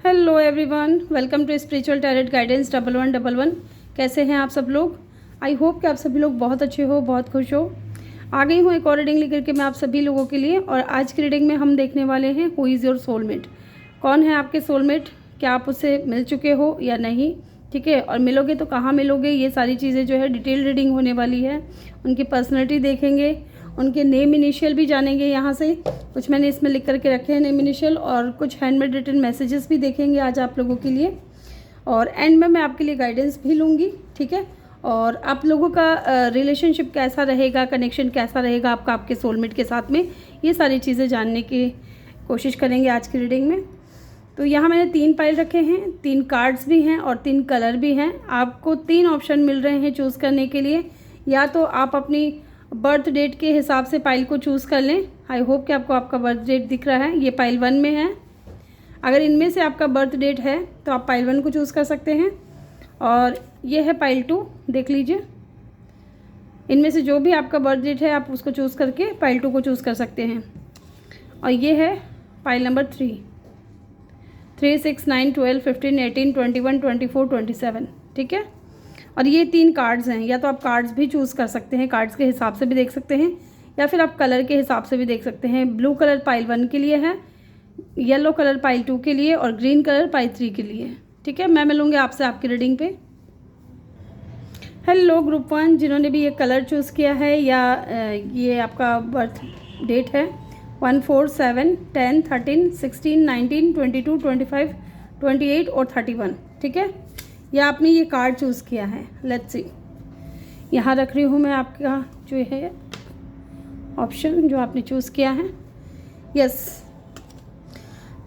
Hello everyone, welcome to spiritual tarot guidance 1111। कैसे हैं आप सब लोग? आई होप कि आप सभी लोग बहुत अच्छे हो, बहुत खुश हो। आ गई हूँ एक और रीडिंग लेकर के मैं आप सभी लोगों के लिए। और आज की रीडिंग में हम देखने वाले हैं हु इज़ योर सोलमेट। कौन है आपके सोलमेट? क्या आप उससे मिल चुके हो या नहीं? ठीक है, और मिलोगे तो कहाँ मिलोगे? ये सारी चीज़ें जो है डिटेल रीडिंग होने वाली है। उनकी पर्सनैलिटी देखेंगे, उनके नेम इनिशियल भी जानेंगे। यहाँ से कुछ मैंने इसमें लिख करके रखे हैं नेम इनिशियल, और कुछ हैंडमेड रिटन मैसेजेस भी देखेंगे आज आप लोगों के लिए। और एंड में मैं आपके लिए गाइडेंस भी लूँगी, ठीक है। और आप लोगों का रिलेशनशिप कैसा रहेगा, कनेक्शन कैसा रहेगा आपका आपके सोलमेट के साथ में, ये सारी चीज़ें जानने की कोशिश करेंगे आज की रीडिंग में। तो यहाँ मैंने 3 पाइल रखे हैं, 3 कार्ड्स भी हैं और 3 कलर भी हैं। आपको 3 ऑप्शन मिल रहे हैं चूज़ करने के लिए। या तो आप अपनी बर्थ डेट के हिसाब से पाइल को चूज़ कर लें। आई होप कि आपको आपका बर्थ डेट दिख रहा है, ये पाइल 1 में है। अगर इनमें से आपका बर्थ डेट है तो आप पाइल 1 को चूज़ कर सकते हैं। और ये है पाइल 2, देख लीजिए। इनमें से जो भी आपका बर्थ डेट है आप उसको चूज़ करके पाइल 2 को चूज़ कर सकते हैं। और ये है पाइल नंबर 3, 3, 6, 9, 12, 15, 18, 21, 24, 27, ठीक है। और ये 3 कार्ड्स हैं। या तो आप कार्ड्स भी चूज़ कर सकते हैं, कार्ड्स के हिसाब से भी देख सकते हैं, या फिर आप कलर के हिसाब से भी देख सकते हैं। ब्लू कलर पाइल 1 के लिए है, येलो कलर पाइल 2 के लिए, और ग्रीन कलर पाइल 3 के लिए, ठीक है। मैं मिलूँगी आपसे आपकी रीडिंग पे। हेलो ग्रुप 1, जिन्होंने भी ये कलर चूज़ किया है या ये आपका बर्थ डेट है 1, 4, 7, 10, 13, 16, 19, 22, 25, 28 और 31, ठीक है। या आपने ये कार्ड चूज़ किया है। लेट्स सी, यहाँ रख रही हूँ मैं आपका जो है ऑप्शन जो आपने चूज़ किया है। Yes,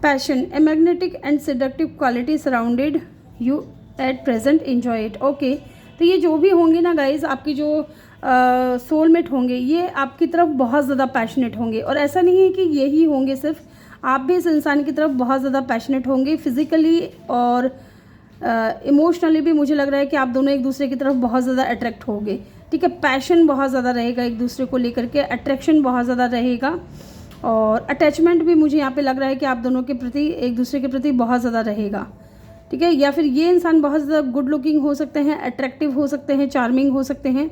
passion, a magnetic and seductive quality surrounded you at present, enjoy it. Okay, तो ये जो भी होंगे ना गाइज, आपकी जो सोलमेट होंगे, ये आपकी तरफ बहुत ज़्यादा पैशनेट होंगे। और ऐसा नहीं है कि यही होंगे सिर्फ, आप भी इस इंसान की तरफ बहुत ज़्यादा पैशनेट होंगे। फिज़िकली और इमोशनली भी मुझे लग रहा है कि आप दोनों एक दूसरे की तरफ बहुत ज़्यादा अट्रैक्ट होंगे, ठीक है। पैशन बहुत ज़्यादा रहेगा एक दूसरे को लेकर के, अट्रैक्शन बहुत ज़्यादा रहेगा, और अटैचमेंट भी मुझे यहाँ पे लग रहा है कि आप दोनों के प्रति, एक दूसरे के प्रति बहुत ज़्यादा रहेगा, ठीक है। या फिर ये इंसान बहुत ज़्यादा गुड लुकिंग हो सकते हैं, अट्रैक्टिव हो सकते हैं, चार्मिंग हो सकते हैं।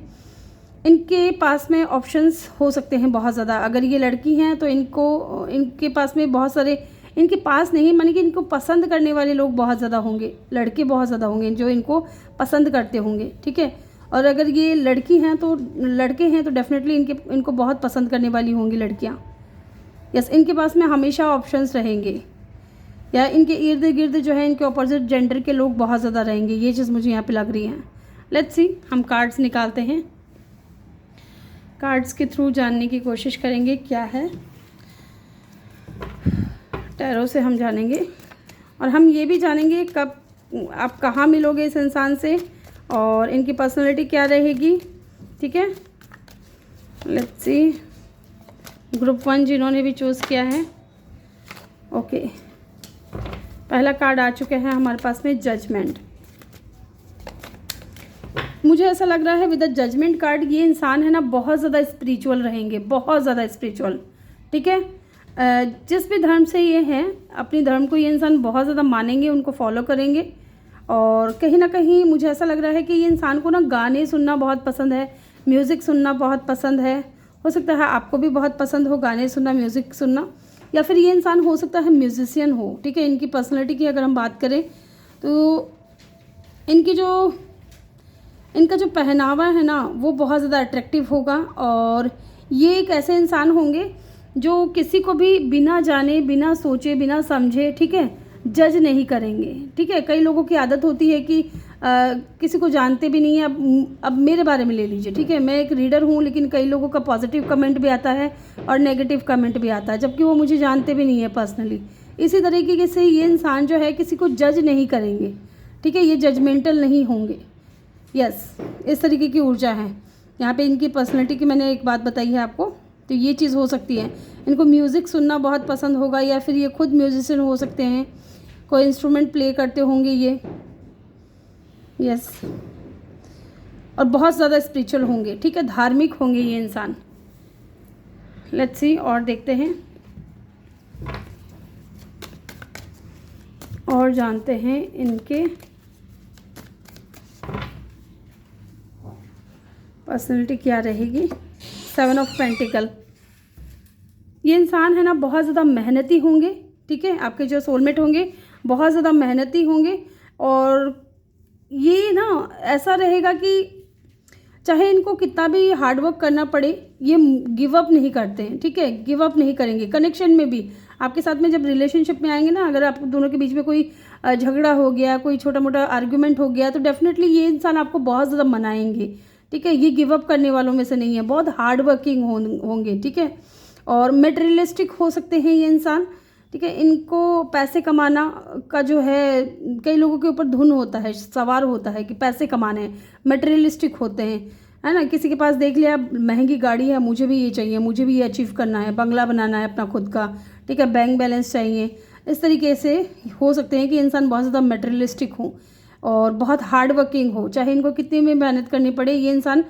इनके पास में ऑप्शंस हो सकते हैं बहुत ज़्यादा। अगर ये लड़की हैं तो इनके पास में बहुत सारे, इनके पास नहीं माने कि इनको पसंद करने वाले लोग बहुत ज़्यादा होंगे, लड़के बहुत ज़्यादा होंगे जो इनको पसंद करते होंगे, ठीक है। और अगर ये लड़की हैं तो, लड़के हैं तो डेफिनेटली इनको बहुत पसंद करने वाली होंगी लड़कियाँ। यस, इनके पास में हमेशा ऑप्शंस रहेंगे, या इनके इर्द गिर्द जो है इनके ऑपोजिट जेंडर के लोग बहुत ज़्यादा रहेंगे। ये चीज़ मुझे यहाँ पे लग रही है। लेट्स सी, हम कार्ड्स निकालते हैं, कार्ड्स के थ्रू जानने की कोशिश करेंगे क्या है। टैरो से हम जानेंगे, और हम ये भी जानेंगे कब आप कहाँ मिलोगे इस इंसान से, और इनकी पर्सनालिटी क्या रहेगी, ठीक है। लेट्स सी, ग्रुप 1 जिन्होंने भी चूज़ किया है। ओके, पहला कार्ड आ चुका है हमारे पास में, जजमेंट। मुझे ऐसा लग रहा है विद द जजमेंट कार्ड, ये इंसान है ना बहुत ज़्यादा स्पिरिचुअल रहेंगे, बहुत ज़्यादा स्पिरिचुअल, ठीक है। जिस भी धर्म से ये हैं, अपनी धर्म को ये इंसान बहुत ज़्यादा मानेंगे, उनको फॉलो करेंगे। और कहीं ना कहीं मुझे ऐसा लग रहा है कि ये इंसान को ना गाने सुनना बहुत पसंद है, म्यूज़िक सुनना बहुत पसंद है। हो सकता है आपको भी बहुत पसंद हो गाने सुनना, म्यूज़िक सुनना। या फिर ये इंसान हो सकता है म्यूजिशियन हो, ठीक है। इनकी पर्सनैलिटी की अगर हम बात करें तो इनका जो पहनावा है ना वो बहुत ज़्यादा अट्रैक्टिव होगा। और ये एक ऐसे इंसान होंगे जो किसी को भी बिना जाने, बिना सोचे, बिना समझे, ठीक है, जज नहीं करेंगे, ठीक है। कई लोगों की आदत होती है कि किसी को जानते भी नहीं है। अब मेरे बारे में ले लीजिए, ठीक है, मैं एक रीडर हूँ, लेकिन कई लोगों का पॉजिटिव कमेंट भी आता है और नेगेटिव कमेंट भी आता है, जबकि वो मुझे जानते भी नहीं है पर्सनली। इसी तरीके से ये इंसान जो है किसी को जज नहीं करेंगे, ठीक है, ये जजमेंटल नहीं होंगे। यस, इस तरीके की ऊर्जा है यहाँ पे इनकी पर्सनैलिटी की। मैंने एक बात बताई है आपको, तो ये चीज़ हो सकती है। इनको म्यूज़िक सुनना बहुत पसंद होगा, या फिर ये खुद म्यूजिशियन हो सकते हैं, कोई इंस्ट्रूमेंट प्ले करते होंगे ये। यस, और बहुत ज़्यादा स्पिरिचुअल होंगे, ठीक है, धार्मिक होंगे ये इंसान। लेट्स सी, और देखते हैं। और जानते हैं इनके पर्सनैलिटी क्या रहेगी। 7 ऑफ पेंटिकल। ये इंसान है ना बहुत ज़्यादा मेहनती होंगे, ठीक है। आपके जो सोलमेट होंगे बहुत ज़्यादा मेहनती होंगे, और ये ना ऐसा रहेगा कि चाहे इनको कितना भी हार्ड वर्क करना पड़े, ये गिव अप नहीं करते हैं, ठीक है। गिव अप नहीं करेंगे। कनेक्शन में भी आपके साथ में जब रिलेशनशिप में आएंगे ना, अगर आप दोनों के बीच में कोई झगड़ा हो गया, कोई छोटा मोटा आर्ग्यूमेंट हो गया, तो डेफिनेटली ये इंसान आपको बहुत ज़्यादा मनाएंगे, ठीक है। ये गिव अप करने वालों में से नहीं है, बहुत हार्ड वर्किंग होंगे, ठीक है। और मेटेरियलिस्टिक हो सकते हैं ये इंसान, ठीक है। इनको पैसे कमाना का जो है, कई लोगों के ऊपर धुन होता है, सवार होता है कि पैसे कमाने हैं, मटेरियलिस्टिक होते हैं, है ना। किसी के पास देख लिया महंगी गाड़ी है, मुझे भी ये चाहिए, मुझे भी ये अचीव करना है, बंगला बनाना है अपना खुद का, ठीक है, बैंक बैलेंस चाहिए। इस तरीके से हो सकते हैं कि इंसान बहुत ज़्यादा मटेरियलिस्टिक हो और बहुत हार्ड वर्किंग हो, चाहे इनको कितनी भी मेहनत करनी पड़े, ये इंसान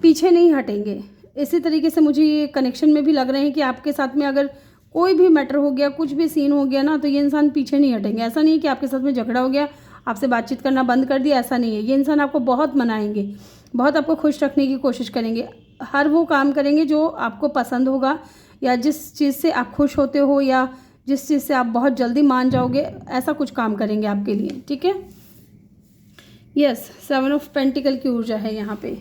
पीछे नहीं हटेंगे। इसी तरीके से मुझे ये कनेक्शन में भी लग रहे हैं कि आपके साथ में अगर कोई भी मैटर हो गया, कुछ भी सीन हो गया ना, तो ये इंसान पीछे नहीं हटेंगे। ऐसा नहीं है कि आपके साथ में झगड़ा हो गया, आपसे बातचीत करना बंद कर दिया, ऐसा नहीं है। ये इंसान आपको बहुत मनाएंगे, बहुत आपको खुश रखने की कोशिश करेंगे, हर वो काम करेंगे जो आपको पसंद होगा, या जिस चीज़ से आप खुश होते हो, या जिस चीज़ से आप बहुत जल्दी मान जाओगे, ऐसा कुछ काम करेंगे आपके लिए, ठीक है। यस, 7 ऑफ पेंटिकल की ऊर्जा है यहाँ पे।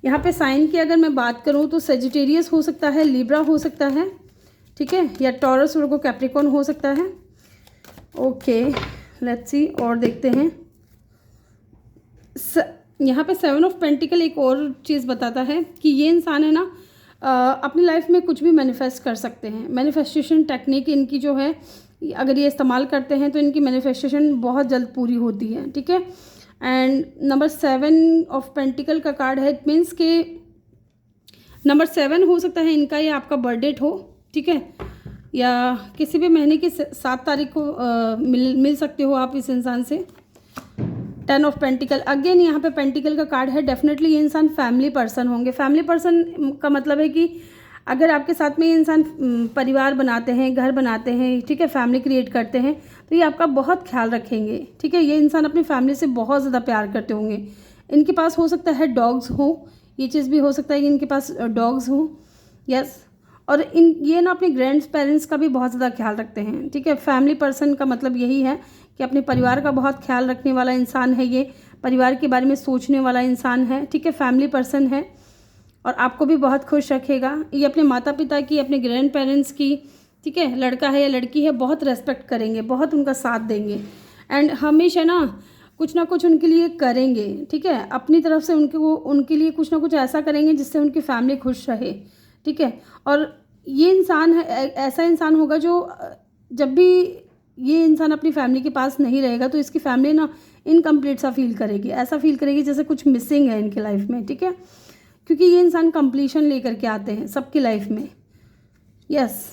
यहाँ पे साइन की अगर मैं बात करूँ तो सेजिटेरियस हो सकता है, लिब्रा हो सकता है, ठीक है, या टॉरस, वर्गो, कैप्रिकॉर्न हो सकता है। ओके, लेट्स सी, और देखते हैं। यहाँ पे 7 ऑफ पेंटिकल एक और चीज़ बताता है कि ये इंसान है ना अपनी लाइफ में कुछ भी मैनिफेस्ट कर सकते हैं। मैनिफेस्टेशन टेक्निक इनकी जो है, अगर ये इस्तेमाल करते हैं तो इनकी मैनिफेस्टेशन बहुत जल्द पूरी होती है, ठीक है। एंड नंबर 7 ऑफ पेंटिकल का कार्ड है, इट मीन्स के नंबर 7 हो सकता है इनका, या आपका बर्थ डेट हो, ठीक है, या किसी भी महीने की 7 तारीख को मिल सकते हो आप इस इंसान से। 10 ऑफ पेंटिकल, अगेन यहाँ पे पेंटिकल का कार्ड है। डेफिनेटली ये इंसान फैमिली पर्सन होंगे। फैमिली पर्सन का मतलब है कि अगर आपके साथ में ये इंसान परिवार बनाते हैं, घर बनाते हैं, ठीक है, फैमिली क्रिएट करते हैं, तो ये आपका बहुत ख्याल रखेंगे, ठीक है। ये इंसान अपनी फैमिली से बहुत ज़्यादा प्यार करते होंगे। इनके पास हो सकता है डॉग्स हो, ये चीज़ भी हो सकता है कि इनके पास डॉग्स हो, यस। और ये ना अपने ग्रैंड पेरेंट्स का भी बहुत ज़्यादा ख्याल रखते हैं, ठीक है। फैमिली पर्सन का मतलब यही है कि अपने परिवार का बहुत ख्याल रखने वाला इंसान है ये, परिवार के बारे में सोचने वाला इंसान है, ठीक है, फैमिली पर्सन है, और आपको भी बहुत खुश रखेगा। ये अपने माता पिता की, अपने ग्रैंड पेरेंट्स की, ठीक है, लड़का है या लड़की है, बहुत रेस्पेक्ट करेंगे, बहुत उनका साथ देंगे, एंड हमेशा ना कुछ उनके लिए करेंगे, ठीक है। अपनी तरफ से उनके लिए कुछ ना कुछ ऐसा करेंगे जिससे उनकी फैमिली खुश रहे, ठीक है। और ये इंसान है, ऐसा इंसान होगा जो जब भी ये इंसान अपनी फैमिली के पास नहीं रहेगा तो इसकी फैमिली ना इनकम्प्लीट सा फील करेगी, ऐसा फील करेगी जैसे कुछ मिसिंग है इनकी लाइफ में, ठीक है, क्योंकि ये इंसान कंप्लीशन लेकर के आते हैं सबकी लाइफ में, यस।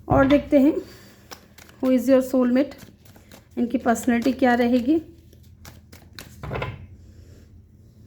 और देखते हैं हु इज़ योर सोलमेट, इनकी पर्सनैलिटी क्या रहेगी।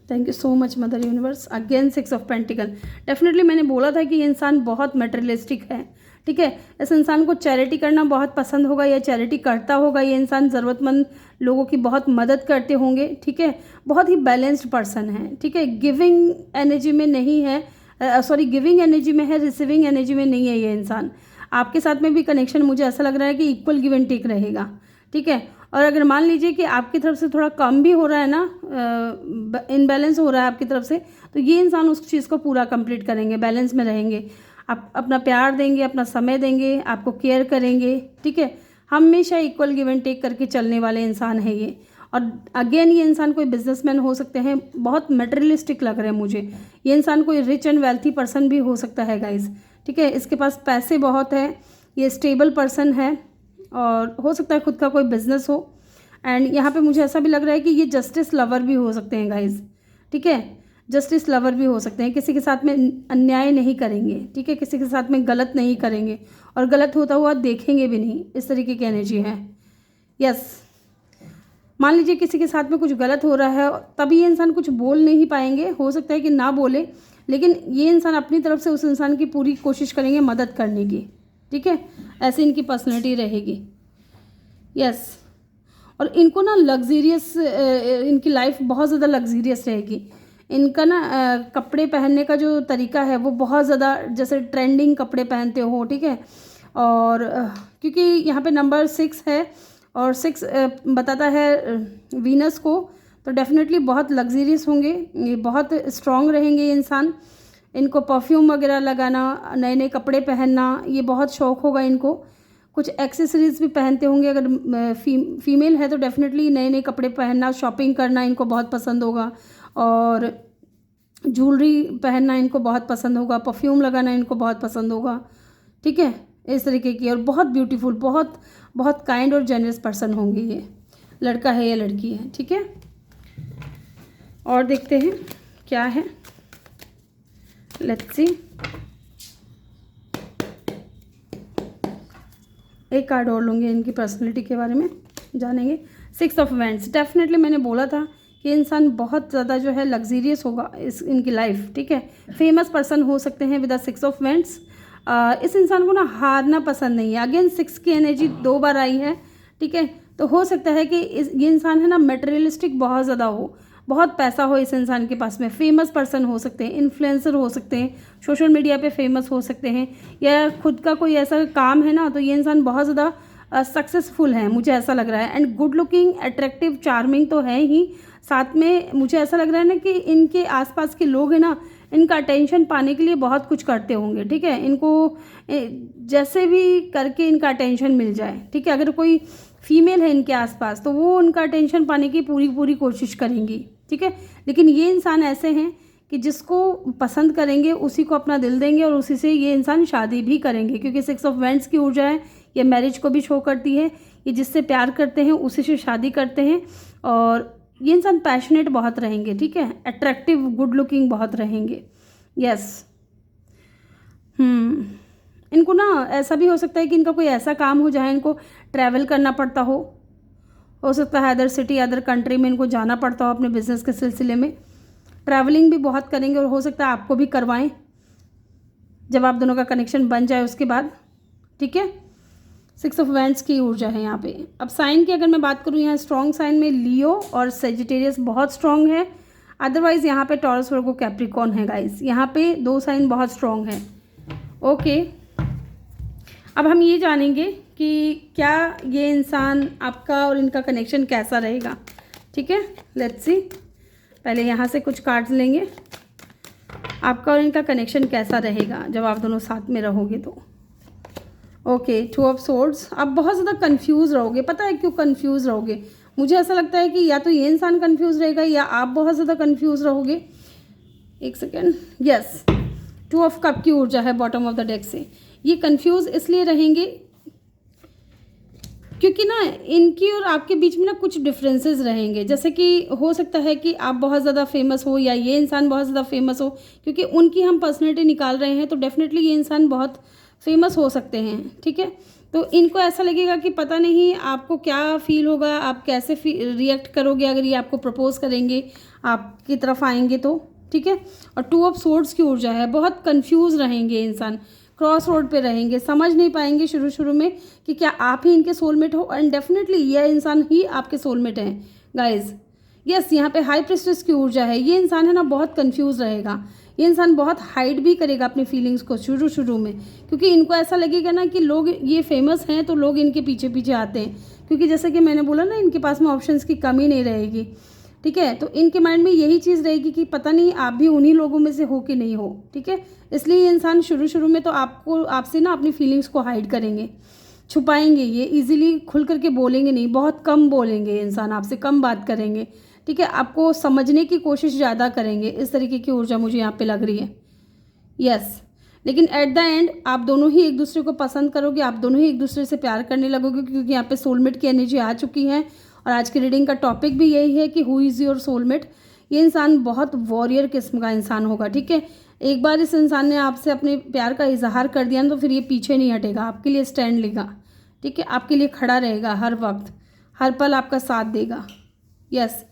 Thank you so much mother universe. Again 6 of pentacle. Definitely मैंने बोला था कि ये इंसान बहुत मटेरियलिस्टिक है, ठीक है। इस इंसान को चैरिटी करना बहुत पसंद होगा, या चैरिटी करता होगा। ये इंसान ज़रूरतमंद लोगों की बहुत मदद करते होंगे, ठीक है। बहुत ही बैलेंस्ड पर्सन है, ठीक है। गिविंग एनर्जी में नहीं है, गिविंग एनर्जी में है, रिसीविंग एनर्जी में नहीं है ये इंसान। आपके साथ में भी कनेक्शन मुझे ऐसा लग रहा है कि इक्वल गिव एंड टेक रहेगा, ठीक है। और अगर मान लीजिए कि आपकी तरफ से थोड़ा कम भी हो रहा है ना, इनबैलेंस हो रहा है आपकी तरफ से, तो ये इंसान उस चीज़ को पूरा कंप्लीट करेंगे, बैलेंस में रहेंगे, आप अपना प्यार देंगे, अपना समय देंगे, आपको केयर करेंगे, ठीक है। हमेशा इक्वल गिव एंड टेक करके चलने वाले इंसान है ये। और अगेन ये इंसान कोई बिजनेसमैन हो सकते हैं, बहुत मटेरियलिस्टिक लग रहे हैं मुझे। ये इंसान कोई रिच एंड वेल्थी पर्सन भी हो सकता है गाइज, ठीक है। इसके पास पैसे बहुत है, ये स्टेबल पर्सन है, और हो सकता है खुद का कोई बिजनेस हो। एंड यहाँ पे मुझे ऐसा भी लग रहा है कि ये जस्टिस लवर भी हो सकते हैं गाइज, ठीक है। जस्टिस लवर भी हो सकते हैं, किसी के साथ में अन्याय नहीं करेंगे, ठीक है, किसी के साथ में गलत नहीं करेंगे, और गलत होता हुआ देखेंगे भी नहीं, इस तरीके की एनर्जी है, यस। मान लीजिए किसी के साथ में कुछ गलत हो रहा है, तभी ये इंसान कुछ बोल नहीं पाएंगे, हो सकता है कि ना बोले, लेकिन ये इंसान अपनी तरफ से उस इंसान की पूरी कोशिश करेंगे मदद करने की, ठीक है। ऐसे इनकी पर्सनैलिटी रहेगी। यस। और इनको ना लग्जीरियस, इनकी लाइफ बहुत ज़्यादा लग्जीरियस रहेगी। इनका ना कपड़े पहनने का जो तरीका है वो बहुत ज़्यादा जैसे ट्रेंडिंग कपड़े पहनते हो, ठीक है। और क्योंकि यहाँ पे नंबर 6 है और 6 बताता है वीनस को, तो डेफिनेटली बहुत लग्जीरियस होंगे ये, बहुत स्ट्रॉन्ग रहेंगे ये इंसान। इनको परफ्यूम वगैरह लगाना, नए नए कपड़े पहनना, ये बहुत शौक़ होगा इनको। कुछ एक्सेसरीज़ भी पहनते होंगे, अगर फीमेल है तो डेफिनेटली नए नए कपड़े पहनना, शॉपिंग करना इनको बहुत पसंद होगा। और ज्वेलरी पहनना इनको बहुत पसंद होगा, परफ्यूम लगाना इनको बहुत पसंद होगा, ठीक है, इस तरीके की। और बहुत ब्यूटीफुल, बहुत बहुत काइंड और जेनरस पर्सन होंगे ये, लड़का है या लड़की है, ठीक है। और देखते हैं क्या है, लेट्स सी। एक कार्ड और लूँगी, इनकी पर्सनैलिटी के बारे में जानेंगे। 6 ऑफ वैंड्स, डेफिनेटली मैंने बोला था कि इंसान बहुत ज़्यादा जो है लग्जीरियस होगा इनकी लाइफ, ठीक है। फेमस पर्सन हो सकते हैं विद द 6 ऑफ वैंड्स। इस इंसान को ना हारना पसंद नहीं है। अगेन 6 की एनर्जी 2 बार आई है, ठीक है। तो हो सकता है कि ये इंसान है ना मटेरियलिस्टिक बहुत ज़्यादा हो, बहुत पैसा हो इस इंसान के पास में। फेमस पर्सन हो सकते हैं, इन्फ्लुएंसर हो सकते हैं, सोशल मीडिया पे फेमस हो सकते हैं, या खुद का कोई ऐसा काम है ना, तो ये इंसान बहुत ज़्यादा सक्सेसफुल है, मुझे ऐसा लग रहा है। And good looking, attractive, charming तो है ही, साथ में मुझे ऐसा लग रहा है ना कि इनके आसपास के लोग हैं ना, इनका अटेंशन पाने के लिए बहुत कुछ करते होंगे, ठीक है। इनको जैसे भी करके इनका अटेंशन मिल जाए, ठीक है। अगर कोई फीमेल है इनके आसपास तो वो उनका अटेंशन पाने की पूरी पूरी कोशिश करेंगी, ठीक है। लेकिन ये इंसान ऐसे हैं कि जिसको पसंद करेंगे उसी को अपना दिल देंगे और उसी से ये इंसान शादी भी करेंगे, क्योंकि 6 ऑफ वैंड्स की ऊर्जा है, ये मैरिज को भी शो करती है। ये जिससे प्यार करते हैं उसी से शादी करते हैं। और ये इंसान पैशनेट बहुत रहेंगे, ठीक है, अट्रैक्टिव, गुड लुकिंग बहुत रहेंगे, यस। इनको ना ऐसा भी हो सकता है कि इनका कोई ऐसा काम हो जहाँ इनको ट्रैवल करना पड़ता हो सकता है अदर सिटी, अदर कंट्री में इनको जाना पड़ता हो अपने बिजनेस के सिलसिले में। ट्रैवलिंग भी बहुत करेंगे और हो सकता है आपको भी करवाएं जब आप दोनों का कनेक्शन बन जाए उसके बाद, ठीक है। 6 ऑफ वैंड्स की ऊर्जा है यहाँ पे। अब साइन की अगर मैं बात करूँ, यहाँ स्ट्रॉन्ग साइन में लियो और सेजिटेरियस बहुत स्ट्रॉन्ग है। अदरवाइज़ यहाँ पे टॉरस, वर्गो, कैप्रिकॉर्न है गाइस। यहाँ पे 2 साइन बहुत स्ट्रॉन्ग है, ओके। अब हम ये जानेंगे कि क्या ये इंसान आपका और इनका कनेक्शन कैसा रहेगा, ठीक है। लेट्स सी, पहले यहाँ से कुछ कार्ड्स लेंगे। आपका और इनका कनेक्शन कैसा रहेगा जब आप दोनों साथ में रहोगे तो। Okay, 2 of swords. आप बहुत ज़्यादा कंफ्यूज रहोगे, पता है क्यों कंफ्यूज रहोगे? मुझे ऐसा लगता है कि या तो ये इंसान कंफ्यूज रहेगा या आप बहुत ज़्यादा कंफ्यूज रहोगे। एक सेकेंड, यस, 2 ऑफ कप की ऊर्जा है बॉटम ऑफ द डेक से। ये कंफ्यूज इसलिए रहेंगे क्योंकि ना इनकी और आपके बीच में ना कुछ डिफरेंसेस रहेंगे। जैसे कि हो सकता है कि आप बहुत ज़्यादा फेमस हो या ये इंसान बहुत ज़्यादा फेमस हो, क्योंकि उनकी हम पर्सनैलिटी निकाल रहे हैं तो डेफिनेटली ये इंसान बहुत फेमस हो सकते हैं, ठीक है। तो इनको ऐसा लगेगा कि पता नहीं आपको क्या फील होगा, आप कैसे रिएक्ट करोगे अगर ये आपको प्रपोज करेंगे, आपकी तरफ आएंगे तो, ठीक है। और 2 ऑफ सोर्ड्स की ऊर्जा है, बहुत कंफ्यूज रहेंगे इंसान, क्रॉस रोड पे रहेंगे, समझ नहीं पाएंगे शुरू में कि क्या आप ही इनके सोलमेट हो। एंड डेफिनेटली यह इंसान ही आपके सोलमेट हैं गाइज, यस। यहाँ पे हाई प्रेस्टिज की ऊर्जा है। ये इंसान है ना बहुत कंफ्यूज रहेगा, ये इंसान बहुत हाइड भी करेगा अपनी फीलिंग्स को शुरू में, क्योंकि इनको ऐसा लगेगा ना कि लोग ये फेमस हैं तो लोग इनके पीछे पीछे आते हैं, क्योंकि जैसे कि मैंने बोला ना इनके पास में ऑप्शंस की कमी नहीं रहेगी, ठीक है। तो इनके माइंड में यही चीज़ रहेगी कि पता नहीं आप भी उन्हीं लोगों में से हो कि नहीं हो, ठीक है। इसलिए ये इंसान शुरू में तो आपसे ना अपनी फीलिंग्स को हाइड करेंगे, छुपाएंगे, ये इजीली खुल करके बोलेंगे नहीं, बहुत कम बोलेंगे ये इंसान, आपसे कम बात करेंगे, ठीक है। आपको समझने की कोशिश ज़्यादा करेंगे, इस तरीके की ऊर्जा मुझे यहाँ पे लग रही है, यस। लेकिन एट द एंड आप दोनों ही एक दूसरे को पसंद करोगे, आप दोनों ही एक दूसरे से प्यार करने लगोगे, क्योंकि यहाँ पे सोलमेट की एनर्जी आ चुकी है। और आज की रीडिंग का टॉपिक भी यही है कि हु इज़ योर सोलमेट। ये इंसान बहुत वॉरियर किस्म का इंसान होगा, ठीक है। एक बार इस इंसान ने आपसे अपने प्यार का इजहार कर दिया ना तो फिर ये पीछे नहीं हटेगा, आपके लिए स्टैंड लेगा, ठीक है। आपके लिए खड़ा रहेगा हर वक्त, हर पल आपका साथ देगा, यस।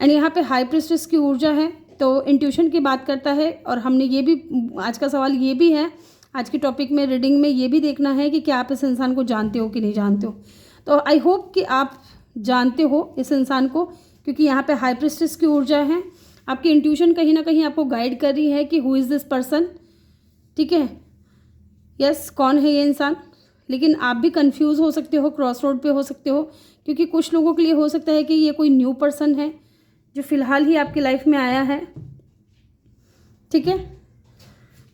एंड यहाँ पे हाई प्रिस्टेस की ऊर्जा है, तो इंट्यूशन की बात करता है। और हमने ये भी, आज का सवाल ये भी है आज के टॉपिक में रीडिंग में ये भी देखना है कि क्या आप इस इंसान को जानते हो कि नहीं जानते हो। तो आई होप कि आप जानते हो इस इंसान को, क्योंकि यहाँ पे हाई प्रिस्टेस की ऊर्जा है। आपकी इंट्यूशन कहीं ना कहीं आपको गाइड कर रही है कि हु इज़ दिस पर्सन, ठीक है। यस, कौन है ये इंसान। लेकिन आप भी कंफ्यूज हो सकते हो, क्रॉस रोड पे हो सकते हो, क्योंकि कुछ लोगों के लिए हो सकता है कि ये कोई न्यू पर्सन है जो फ़िलहाल ही आपकी लाइफ में आया है, ठीक है।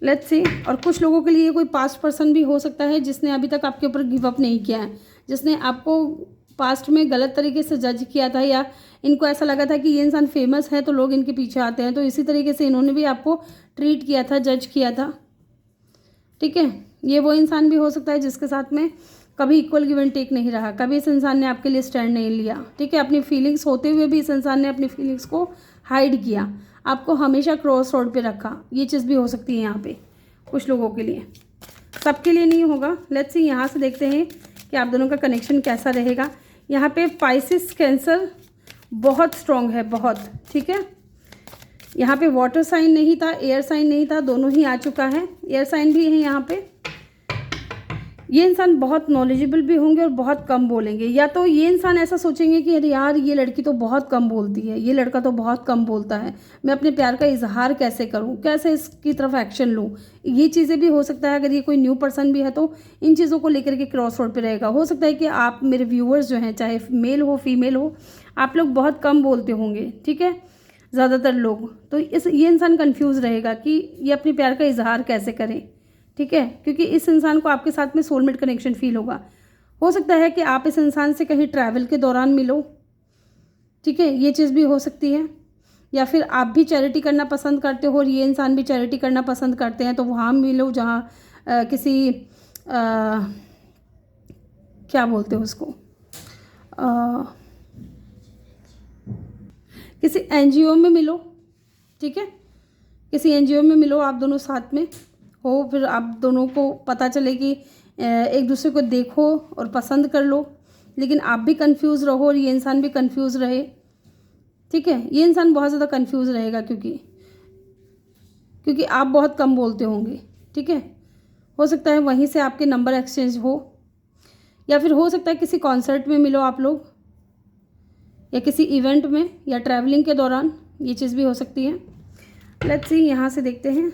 Let's see. और कुछ लोगों के लिए कोई पास्ट पर्सन भी हो सकता है जिसने अभी तक आपके ऊपर गिव अप नहीं किया है, जिसने आपको पास्ट में गलत तरीके से जज किया था, या इनको ऐसा लगा था कि ये इंसान फेमस है तो लोग इनके पीछे आते हैं, तो इसी तरीके से इन्होंने भी आपको ट्रीट किया था, जज किया था, ठीक है। ये वो इंसान भी हो सकता है जिसके साथ में कभी इक्वल गिव एंड टेक नहीं रहा, कभी इस इंसान ने आपके लिए स्टैंड नहीं लिया, ठीक है। अपनी फीलिंग्स होते हुए भी इस इंसान ने अपनी फीलिंग्स को हाइड किया, आपको हमेशा क्रॉस रोड पे रखा। ये चीज़ भी हो सकती है यहाँ पे कुछ लोगों के लिए, सबके लिए नहीं होगा। लेट्स सी, यहाँ से देखते हैं कि आप दोनों का कनेक्शन कैसा रहेगा। यहाँ पे पाइसिस कैंसर बहुत स्ट्रॉन्ग है, बहुत, ठीक है। यहाँ पे वाटर साइन नहीं था, एयर साइन नहीं था, दोनों ही आ चुका है। एयर साइन भी है यहाँ पे। ये इंसान बहुत नॉलेजेबल भी होंगे और बहुत कम बोलेंगे, या तो ये इंसान ऐसा सोचेंगे कि अरे यार ये लड़की तो बहुत कम बोलती है, ये लड़का तो बहुत कम बोलता है, मैं अपने प्यार का इजहार कैसे करूं, कैसे इसकी तरफ एक्शन लूं। ये चीज़ें भी हो सकता है। अगर ये कोई न्यू पर्सन भी है तो इन चीज़ों को लेकर के क्रॉस रोड पर रहेगा। हो सकता है कि आप मेरे व्यूअर्स जो हैं, चाहे मेल हो फीमेल हो, आप लोग बहुत कम बोलते होंगे, ठीक है, ज़्यादातर लोग। तो ये इंसान कन्फ्यूज़ रहेगा कि ये अपने प्यार का इजहार कैसे करें, ठीक है, क्योंकि इस इंसान को आपके साथ में सोलमेट कनेक्शन फील होगा। हो सकता है कि आप इस इंसान से कहीं ट्रैवल के दौरान मिलो, ठीक है, ये चीज़ भी हो सकती है। या फिर आप भी चैरिटी करना पसंद करते हो और ये इंसान भी चैरिटी करना पसंद करते हैं, तो वहाँ मिलो जहाँ किसी क्या बोलते हो उसको, किसी एनजीओ में मिलो, ठीक है, किसी एनजीओ में मिलो, आप दोनों साथ में हो, फिर आप दोनों को पता चले कि एक दूसरे को देखो और पसंद कर लो, लेकिन आप भी कंफ्यूज रहो और ये इंसान भी कंफ्यूज रहे, ठीक है। ये इंसान बहुत ज़्यादा कंफ्यूज रहेगा क्योंकि आप बहुत कम बोलते होंगे, ठीक है। हो सकता है वहीं से आपके नंबर एक्सचेंज हो, या फिर हो सकता है किसी कॉन्सर्ट में मिलो आप लोग, या किसी इवेंट में, या ट्रैवलिंग के दौरान, ये चीज़ भी हो सकती है। लेट्स सी, यहाँ से देखते हैं।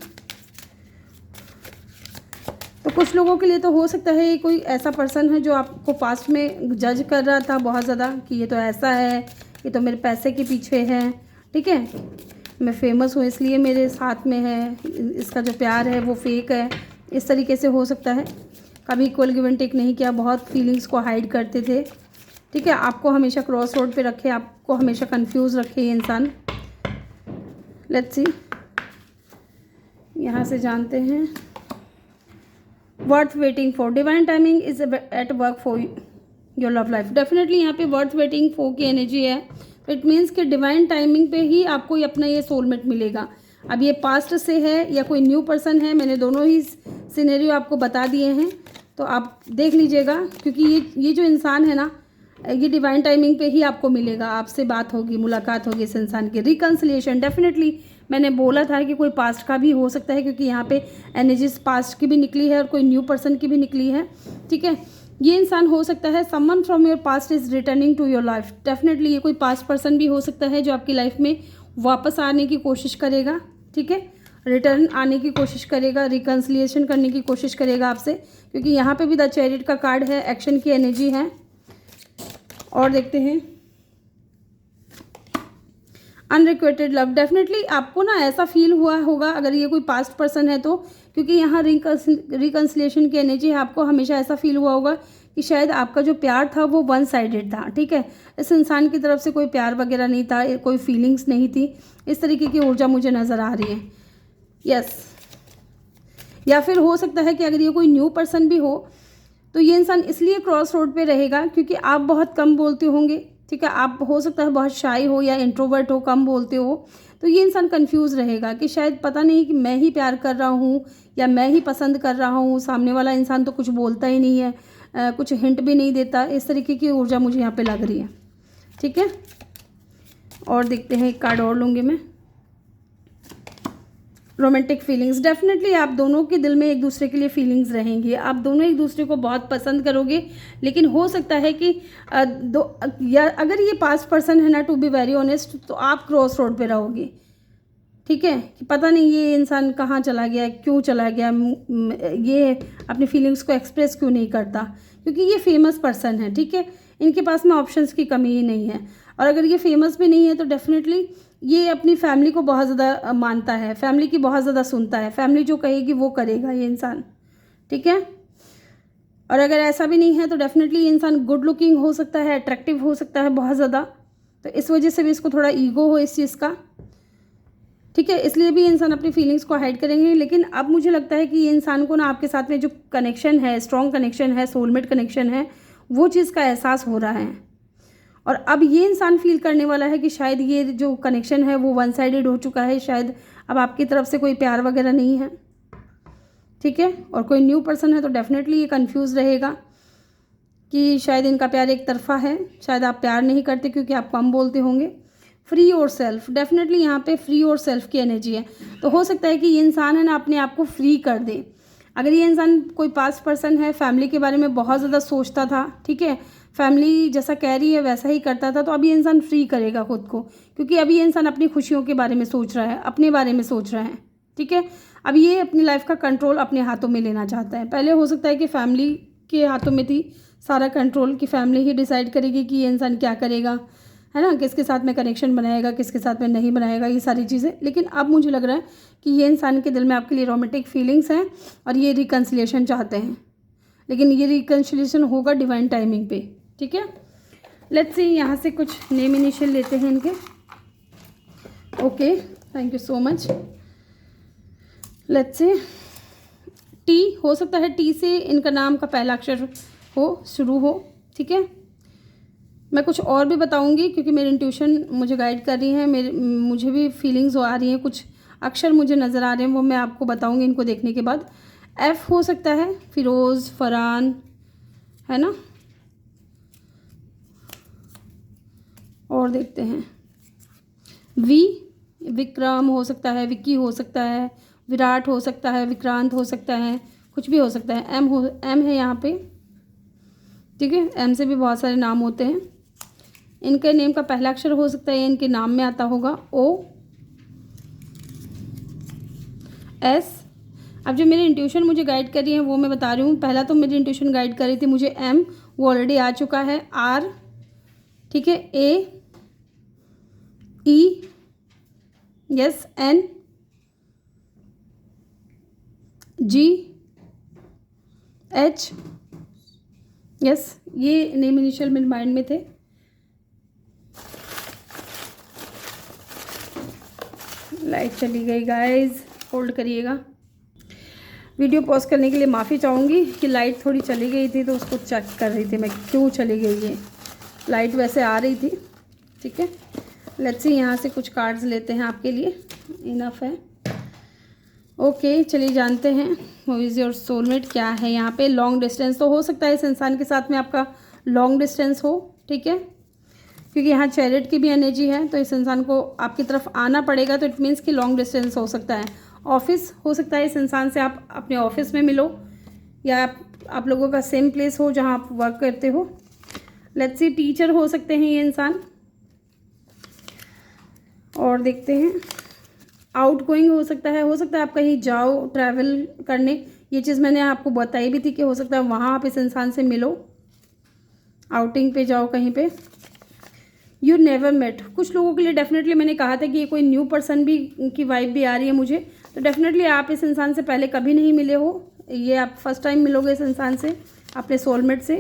तो कुछ लोगों के लिए तो हो सकता है ये कोई ऐसा पर्सन है जो आपको पास्ट में जज कर रहा था बहुत ज़्यादा कि ये तो ऐसा है, ये तो मेरे पैसे के पीछे है, ठीक है, मैं फेमस हूँ इसलिए मेरे साथ में है, इसका जो प्यार है वो फेक है, इस तरीके से हो सकता है। कभी इक्वल गिव एंड टेक नहीं किया, बहुत फीलिंग्स को हाइड करते थे, ठीक है। आपको हमेशा क्रॉस रोड पे रखे, आपको हमेशा कंफ्यूज रखे ये इंसान। लेट्स सी, यहाँ से जानते हैं। Worth waiting for, divine timing is at work for your love life. Definitely यहाँ पे वर्थ वेटिंग फॉर की एनर्जी है, तो इट मीन्स कि डिवाइन टाइमिंग पे ही आपको ये अपना ये सोलमेट मिलेगा। अब ये पास्ट से है या कोई न्यू पर्सन है, मैंने दोनों ही सिनेरियो आपको बता दिए हैं, तो आप देख लीजिएगा, क्योंकि ये जो इंसान है ना, ये डिवाइन टाइमिंग पे ही आपको मिलेगा। आपसे बात होगी, मुलाकात होगी इस इंसान की, रिकन्सिलिएशन। डेफिनेटली मैंने बोला था कि कोई पास्ट का भी हो सकता है, क्योंकि यहाँ पे एनर्जीज पास्ट की भी निकली है और कोई न्यू पर्सन की भी निकली है, ठीक है। ये इंसान हो सकता है someone from your past is returning to your life. Definitely ये कोई पास्ट पर्सन भी हो सकता है जो आपकी लाइफ में वापस आने की कोशिश करेगा, ठीक है, रिटर्न आने की कोशिश करेगा, रिकन्सिलिएशन करने की कोशिश करेगा आपसे, क्योंकि यहाँ पे भी द चैरिट का कार्ड है, एक्शन की एनर्जी है। और देखते हैं अनरिक्वेटेड लव। डेफिनेटली आपको ना ऐसा फील हुआ होगा अगर ये कोई पास्ट पर्सन है तो, क्योंकि यहाँ रिकन्सिलिएशन की एनर्जी है, आपको हमेशा ऐसा फील हुआ होगा कि शायद आपका जो प्यार था वो वन साइडेड था, ठीक है, इस इंसान की तरफ से कोई प्यार वगैरह नहीं था, कोई फीलिंग्स नहीं थी, इस तरीके की ऊर्जा मुझे नज़र आ रही है। यस, या फिर हो सकता है कि अगर ये कोई न्यू पर्सन भी हो तो ये इंसान इसलिए क्रॉस रोड पे रहेगा क्योंकि आप बहुत कम बोलते होंगे, ठीक है, आप हो सकता है बहुत शाई हो या इंट्रोवर्ट हो, कम बोलते हो, तो ये इंसान कंफ्यूज रहेगा कि शायद पता नहीं कि मैं ही प्यार कर रहा हूँ या मैं ही पसंद कर रहा हूँ, सामने वाला इंसान तो कुछ बोलता ही नहीं है, कुछ हिंट भी नहीं देता, इस तरीके की ऊर्जा मुझे यहाँ पे लग रही है, ठीक है। और देखते हैं, एक कार्ड और लूँगी मैं। रोमांटिक फीलिंग्स, डेफिनेटली आप दोनों के दिल में एक दूसरे के लिए फीलिंग्स रहेंगी, आप दोनों एक दूसरे को बहुत पसंद करोगे। लेकिन हो सकता है कि या अगर ये पास्ट पर्सन है ना, टू बी वेरी ऑनेस्ट, तो आप क्रॉस रोड पे रहोगे, ठीक है, कि पता नहीं ये इंसान कहाँ चला गया, क्यों चला गया, ये अपनी फीलिंग्स को एक्सप्रेस क्यों नहीं करता, क्योंकि ये फेमस पर्सन है, ठीक है, इनके पास में ऑप्शंस की कमी ही नहीं है। और अगर ये फेमस भी नहीं है तो डेफिनेटली ये अपनी फैमिली को बहुत ज़्यादा मानता है, फैमिली की बहुत ज़्यादा सुनता है, फैमिली जो कहेगी वो करेगा ये इंसान, ठीक है। और अगर ऐसा भी नहीं है तो डेफिनेटली ये इंसान गुड लुकिंग हो सकता है, अट्रैक्टिव हो सकता है बहुत ज़्यादा, तो इस वजह से भी इसको थोड़ा ईगो हो इस चीज़ का, ठीक है, इसलिए भी इंसान अपनी फीलिंग्स को हाइड करेंगे। लेकिन अब मुझे लगता है कि ये इंसान को ना आपके साथ में जो कनेक्शन है, स्ट्रॉन्ग कनेक्शन है, सोलमेट कनेक्शन है, वो चीज़ का एहसास हो रहा है। और अब ये इंसान फील करने वाला है कि शायद ये जो कनेक्शन है वो वन साइडेड हो चुका है, शायद अब आपकी तरफ से कोई प्यार वगैरह नहीं है, ठीक है। और कोई न्यू पर्सन है तो डेफिनेटली ये कंफ्यूज रहेगा कि शायद इनका प्यार एक तरफा है, शायद आप प्यार नहीं करते क्योंकि आप कम बोलते होंगे। फ्री और सेल्फ, डेफिनेटली यहाँ पे फ्री और सेल्फ की एनर्जी है, तो हो सकता है कि ये इंसान है ना अपने आप को फ्री कर दे। अगर ये इंसान कोई पास्ट पर्सन है, फैमिली के बारे में बहुत ज़्यादा सोचता था, ठीक है, फैमिली जैसा कह रही है वैसा ही करता था, तो अभी ये इंसान फ्री करेगा खुद को, क्योंकि अभी ये इंसान अपनी खुशियों के बारे में सोच रहा है, अपने बारे में सोच रहा है, ठीक है। अब ये अपनी लाइफ का कंट्रोल अपने हाथों में लेना चाहता है। पहले हो सकता है कि फैमिली के हाथों में थी सारा कंट्रोल, कि फैमिली ही डिसाइड करेगी कि ये इंसान क्या करेगा, है ना, किसके साथ में कनेक्शन बनाएगा, किसके साथ में नहीं बनाएगा, ये सारी चीज़ें। लेकिन अब मुझे लग रहा है कि ये इंसान के दिल में आपके लिए रोमांटिक फीलिंग्स हैं और ये रिकन्सिलिएशन चाहते हैं, लेकिन ये रिकन्सिलिएशन होगा डिवाइन टाइमिंग पे, ठीक है। लेट्स सी, यहाँ से कुछ नेम इनिशियल लेते हैं इनके। Okay, thank you so much. Let's see, T हो सकता है, टी से इनका नाम का पहला अक्षर हो, शुरू हो, ठीक है। मैं कुछ और भी बताऊंगी क्योंकि मेरी इंट्यूशन मुझे गाइड कर रही है, मुझे भी फीलिंग्स आ रही हैं, कुछ अक्षर मुझे नज़र आ रहे हैं, वो मैं आपको बताऊंगी इनको देखने के बाद। एफ हो सकता है, फिरोज़, फरहान, है ना, और देखते हैं। वी, विक्रम हो सकता है, विक्की हो सकता है, विराट हो सकता है, विक्रांत हो सकता है, कुछ भी हो सकता है। एम है यहाँ पे, ठीक है, एम से भी बहुत सारे नाम होते हैं। इनके नेम का पहला अक्षर हो सकता है, इनके नाम में आता होगा ओ, एस। अब जो मेरी इंट्यूशन मुझे गाइड कर रही है वो मैं बता रही हूँ। पहला तो मेरी इंट्यूशन गाइड कर रही थी मुझे एम, वो ऑलरेडी आ चुका है। आर, ठीक है, ए, ई, यस, एन, जी, एच, यस, ये नेम इनिशियल मेरे माइंड में थे। लाइट चली गई गाइस, होल्ड करिएगा। वीडियो पॉज करने के लिए माफ़ी चाहूँगी कि लाइट थोड़ी चली गई थी, तो उसको चेक कर रही थी मैं क्यों चली गई है। लाइट वैसे आ रही थी, ठीक है। लेट्स सी, यहाँ से कुछ कार्ड्स लेते हैं आपके लिए, इनफ है। ओके, चलिए जानते हैं हु इज़ योर सोलमेट। क्या है यहाँ पे? लॉन्ग डिस्टेंस, तो हो सकता है इस इंसान के साथ में आपका लॉन्ग डिस्टेंस हो, ठीक है, क्योंकि यहाँ चैरिट की भी एनर्जी है, तो इस इंसान को आपकी तरफ आना पड़ेगा, तो इट मीन्स कि लॉन्ग डिस्टेंस हो सकता है। ऑफिस हो सकता है, इस इंसान से आप अपने ऑफिस में मिलो, या आप लोगों का सेम प्लेस हो जहाँ आप वर्क करते हो। लेट्स सी, टीचर हो सकते हैं ये इंसान। और देखते हैं, आउट गोइंग हो सकता है आप कहीं जाओ ट्रैवल करने, ये चीज़ मैंने आपको बताई भी थी कि हो सकता है वहाँ आप इस इंसान से मिलो, आउटिंग पे जाओ कहीं पे। यू नेवर मेट, कुछ लोगों के लिए डेफिनेटली मैंने कहा था कि ये कोई न्यू पर्सन भी की वाइब भी आ रही है मुझे, तो डेफिनेटली आप इस इंसान से पहले कभी नहीं मिले हो, ये आप फर्स्ट टाइम मिलोगे इस इंसान से, अपने सोलमेट से।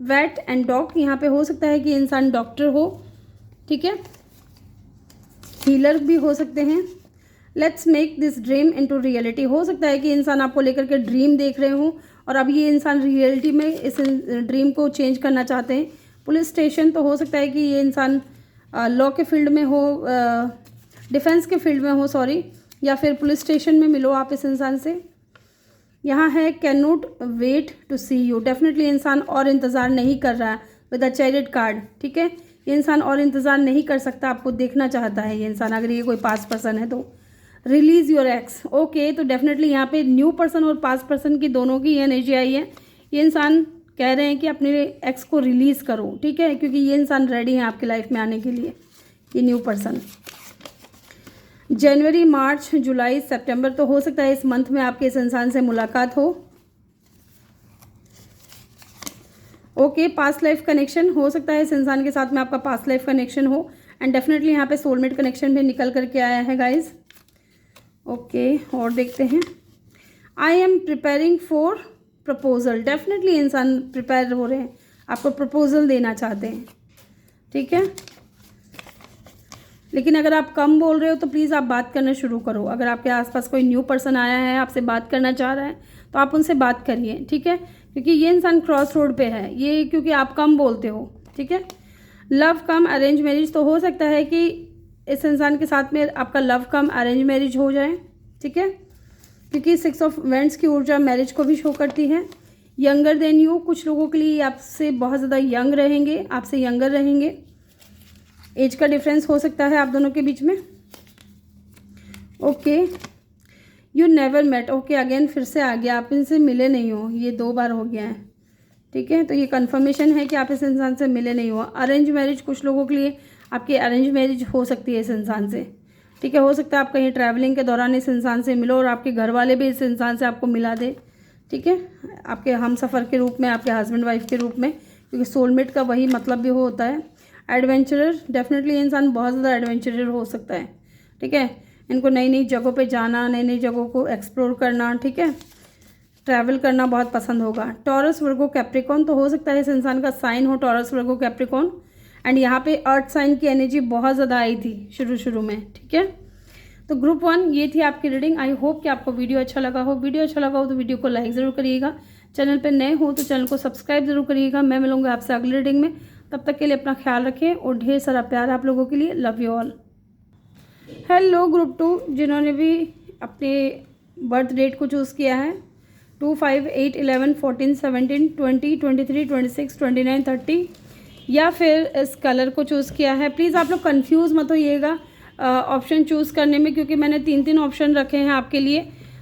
वेट एंड डॉग, यहाँ पे हो सकता है कि इंसान डॉक्टर हो, ठीक है, हीलर भी हो सकते हैं। Let's make this dream into reality, हो सकता है कि इंसान आपको लेकर के ड्रीम देख रहे हो और अब ये इंसान रियलिटी में इस ड्रीम को चेंज करना चाहते हैं। पुलिस स्टेशन, तो हो सकता है कि ये इंसान लॉ के फील्ड में हो, डिफेंस के फील्ड में हो, सॉरी, या फिर पुलिस स्टेशन में मिलो आप इस इंसान से। यहाँ है can not wait to see you, definitely इंसान और इंतज़ार नहीं कर रहा है विद अ चैरिट कार्ड, ठीक है, ये इंसान और इंतज़ार नहीं कर सकता, आपको देखना चाहता है ये इंसान, अगर ये कोई पास पर्सन है तो। Release your x. ओके, तो डेफिनेटली यहाँ पे न्यू पर्सन और पास्ट पर्सन की दोनों की एनर्जी आई है। ये इंसान कह रहे हैं कि अपने एक्स को रिलीज़ करो, ठीक है, क्योंकि ये इंसान रेडी है आपकी लाइफ में आने के लिए, ये न्यू पर्सन। जनवरी, मार्च, जुलाई, सितंबर, तो हो सकता है इस मंथ में आपके इस इंसान से मुलाकात हो। ओके, पास्ट लाइफ कनेक्शन हो सकता है इस इंसान के साथ में आपका पास्ट लाइफ कनेक्शन हो। एंड डेफिनेटली यहाँ पे सोलमेट कनेक्शन भी निकल करके आया है गाइज। ओके, और देखते हैं। I am preparing for proposal. Definitely इंसान प्रिपेयर हो रहे हैं, आपको प्रपोजल देना चाहते हैं, ठीक है। लेकिन अगर आप कम बोल रहे हो तो प्लीज़ आप बात करना शुरू करो। अगर आपके आसपास कोई न्यू पर्सन आया है, आपसे बात करना चाह रहा है, तो आप उनसे बात करिए, ठीक है, क्योंकि ये इंसान क्रॉस रोड पे है, ये क्योंकि आप कम बोलते हो, ठीक है। लव कम अरेंज मैरिज, तो हो सकता है कि इस इंसान के साथ में आपका लव कम अरेंज मैरिज हो जाए, ठीक है, क्योंकि 6 ऑफ वेंट्स की ऊर्जा मैरिज को भी शो करती है। यंगर देन यू, कुछ लोगों के लिए आपसे बहुत ज़्यादा यंग रहेंगे, आपसे यंगर रहेंगे। एज का डिफरेंस हो सकता है आप दोनों के बीच में। Okay, you never met. Okay, again फिर से आ गया, आप इनसे मिले नहीं हो, ये 2 बार हो गया है, ठीक है। तो ये कंफर्मेशन है कि आप इस इंसान से मिले नहीं हो। अरेंज मैरिज, कुछ लोगों के लिए आपकी अरेंज मैरिज हो सकती है इस इंसान से, ठीक है। हो सकता है आप कहीं ट्रैवलिंग के दौरान इस इंसान से मिलो और आपके घर वाले भी इस इंसान से आपको मिला दे, ठीक है, आपके हम सफ़र के रूप में, आपके हस्बैंड वाइफ के रूप में, क्योंकि सोलमेट का वही मतलब भी होता है। एडवेंचरर, डेफिनेटली इंसान बहुत ज़्यादा एडवेंचरर हो सकता है, ठीक है। इनको नई नई जगहों पे जाना, नई नई जगहों को एक्सप्लोर करना, ठीक है, ट्रैवल करना बहुत पसंद होगा। टॉरस, वर्गो, कैप्रिकॉन, तो हो सकता है इस इंसान का साइन हो टॉरस, वर्गो, कैप्रिकॉन। एंड यहाँ पे अर्थ साइन की एनर्जी बहुत ज़्यादा आई थी शुरू में, ठीक है। तो ग्रुप 1 ये थी आपकी रीडिंग। आई होप कि आपको वीडियो अच्छा लगा हो। वीडियो अच्छा लगा हो तो वीडियो को लाइक ज़रूर करिएगा। चैनल पर नए हो तो चैनल को सब्सक्राइब जरूर करिएगा। मैं मिलूंगा आपसे अगली रीडिंग में, तब तक के लिए अपना ख्याल रखें और ढेर सारा प्यार आप लोगों के लिए। Love you all. Hello group 2, जिन्होंने भी अपने बर्थ डेट को चूज़ किया है 2, 5, 8, 11, 14, 17, 20, 23, 26, 29, 30, या फिर इस कलर को चूज़ किया है, प्लीज़ आप लोग कंफ्यूज मत होइएगा ऑप्शन चूज़ करने में, क्योंकि मैंने 3 ऑप्शन रखे हैं आपके लिए।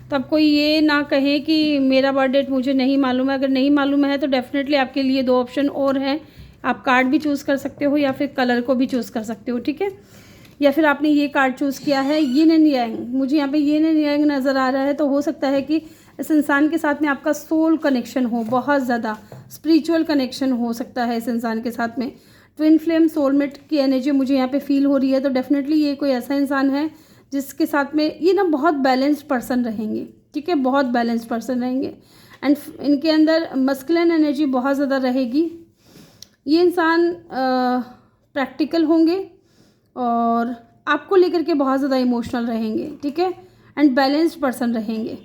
तो अब कोई ये ना कहे कि मेरा बर्थ डेट मुझे नहीं मालूम है। अगर नहीं मालूम है तो डेफिनेटली आपके लिए 2 ऑप्शन और हैं। आप कार्ड भी चूज़ कर सकते हो या फिर कलर को भी चूज़ कर सकते हो, ठीक है। या फिर आपने ये कार्ड चूज़ किया है यिन एंड यांग, मुझे यहाँ पे यिन एंड यांग नज़र आ रहा है। तो हो सकता है कि इस इंसान के साथ में आपका सोल कनेक्शन हो, बहुत ज़्यादा स्पिरिचुअल कनेक्शन हो सकता है इस इंसान के साथ में। ट्विन फ्लेम सोलमेट की एनर्जी मुझे यहाँ पे फील हो रही है। तो डेफिनेटली ये कोई ऐसा इंसान है जिसके साथ में ये ना बहुत बैलेंस्ड पर्सन रहेंगे, ठीक है, बहुत बैलेंस्ड पर्सन रहेंगे। एंड इनके अंदर मस्कुलिन एनर्जी बहुत ज़्यादा रहेगी। ये इंसान प्रैक्टिकल होंगे और आपको लेकर के बहुत ज़्यादा इमोशनल रहेंगे, ठीक है, एंड बैलेंस्ड पर्सन रहेंगे।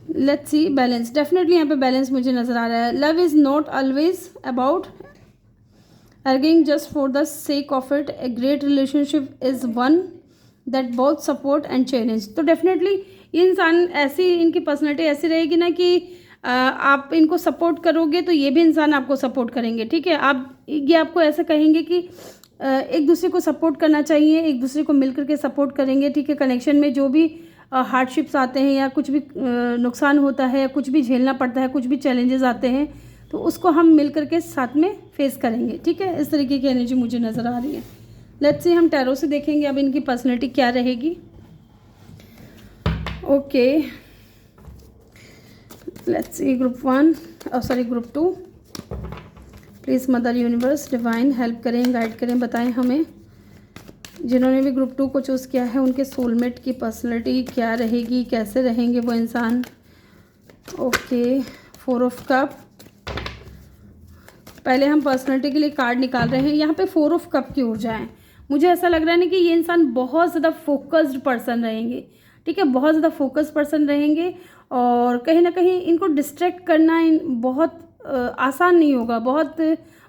लेट्स सी बैलेंस, डेफिनेटली यहाँ पे बैलेंस मुझे नज़र आ रहा है। Love is not always about arguing just for the sake of it. A great relationship is one that both support and challenge. तो डेफिनेटली ये इंसान ऐसी, इनकी पर्सनैलिटी ऐसी रहेगी ना कि आप इनको सपोर्ट करोगे तो ये भी इंसान आपको सपोर्ट करेंगे, ठीक है। आप ये आपको ऐसा कहेंगे कि एक दूसरे को सपोर्ट करना चाहिए, एक दूसरे को मिलकर के सपोर्ट करेंगे, ठीक है। कनेक्शन में जो भी हार्डशिप्स आते हैं या कुछ भी नुकसान होता है या कुछ भी झेलना पड़ता है, कुछ भी चैलेंजेस आते हैं, तो उसको हम मिलकर के साथ में फेस करेंगे, ठीक है। इस तरीके की एनर्जी मुझे नज़र आ रही है। लेट्स सी, हम टैरो से देखेंगे अब इनकी पर्सनैलिटी क्या रहेगी। Okay, let's see group 1, group 2। Please mother universe divine help करें, गाइड करें, बताएं हमें जिन्होंने भी ग्रुप 2 को चूज़ किया है उनके सोलमेट की पर्सनैलिटी क्या रहेगी, कैसे रहेंगे वो इंसान। Okay, 4 of cup. पहले हम पर्सनैलिटी के लिए कार्ड निकाल रहे हैं। यहाँ पे 4 ऑफ कप की ऊर्जा है। मुझे ऐसा लग रहा है ना कि ये इंसान बहुत ज़्यादा फोकस्ड पर्सन रहेंगे, ठीक है, बहुत ज़्यादा फोकस्ड पर्सन रहेंगे और कहीं ना कहीं इनको डिस्ट्रैक्ट करना बहुत आसान नहीं होगा, बहुत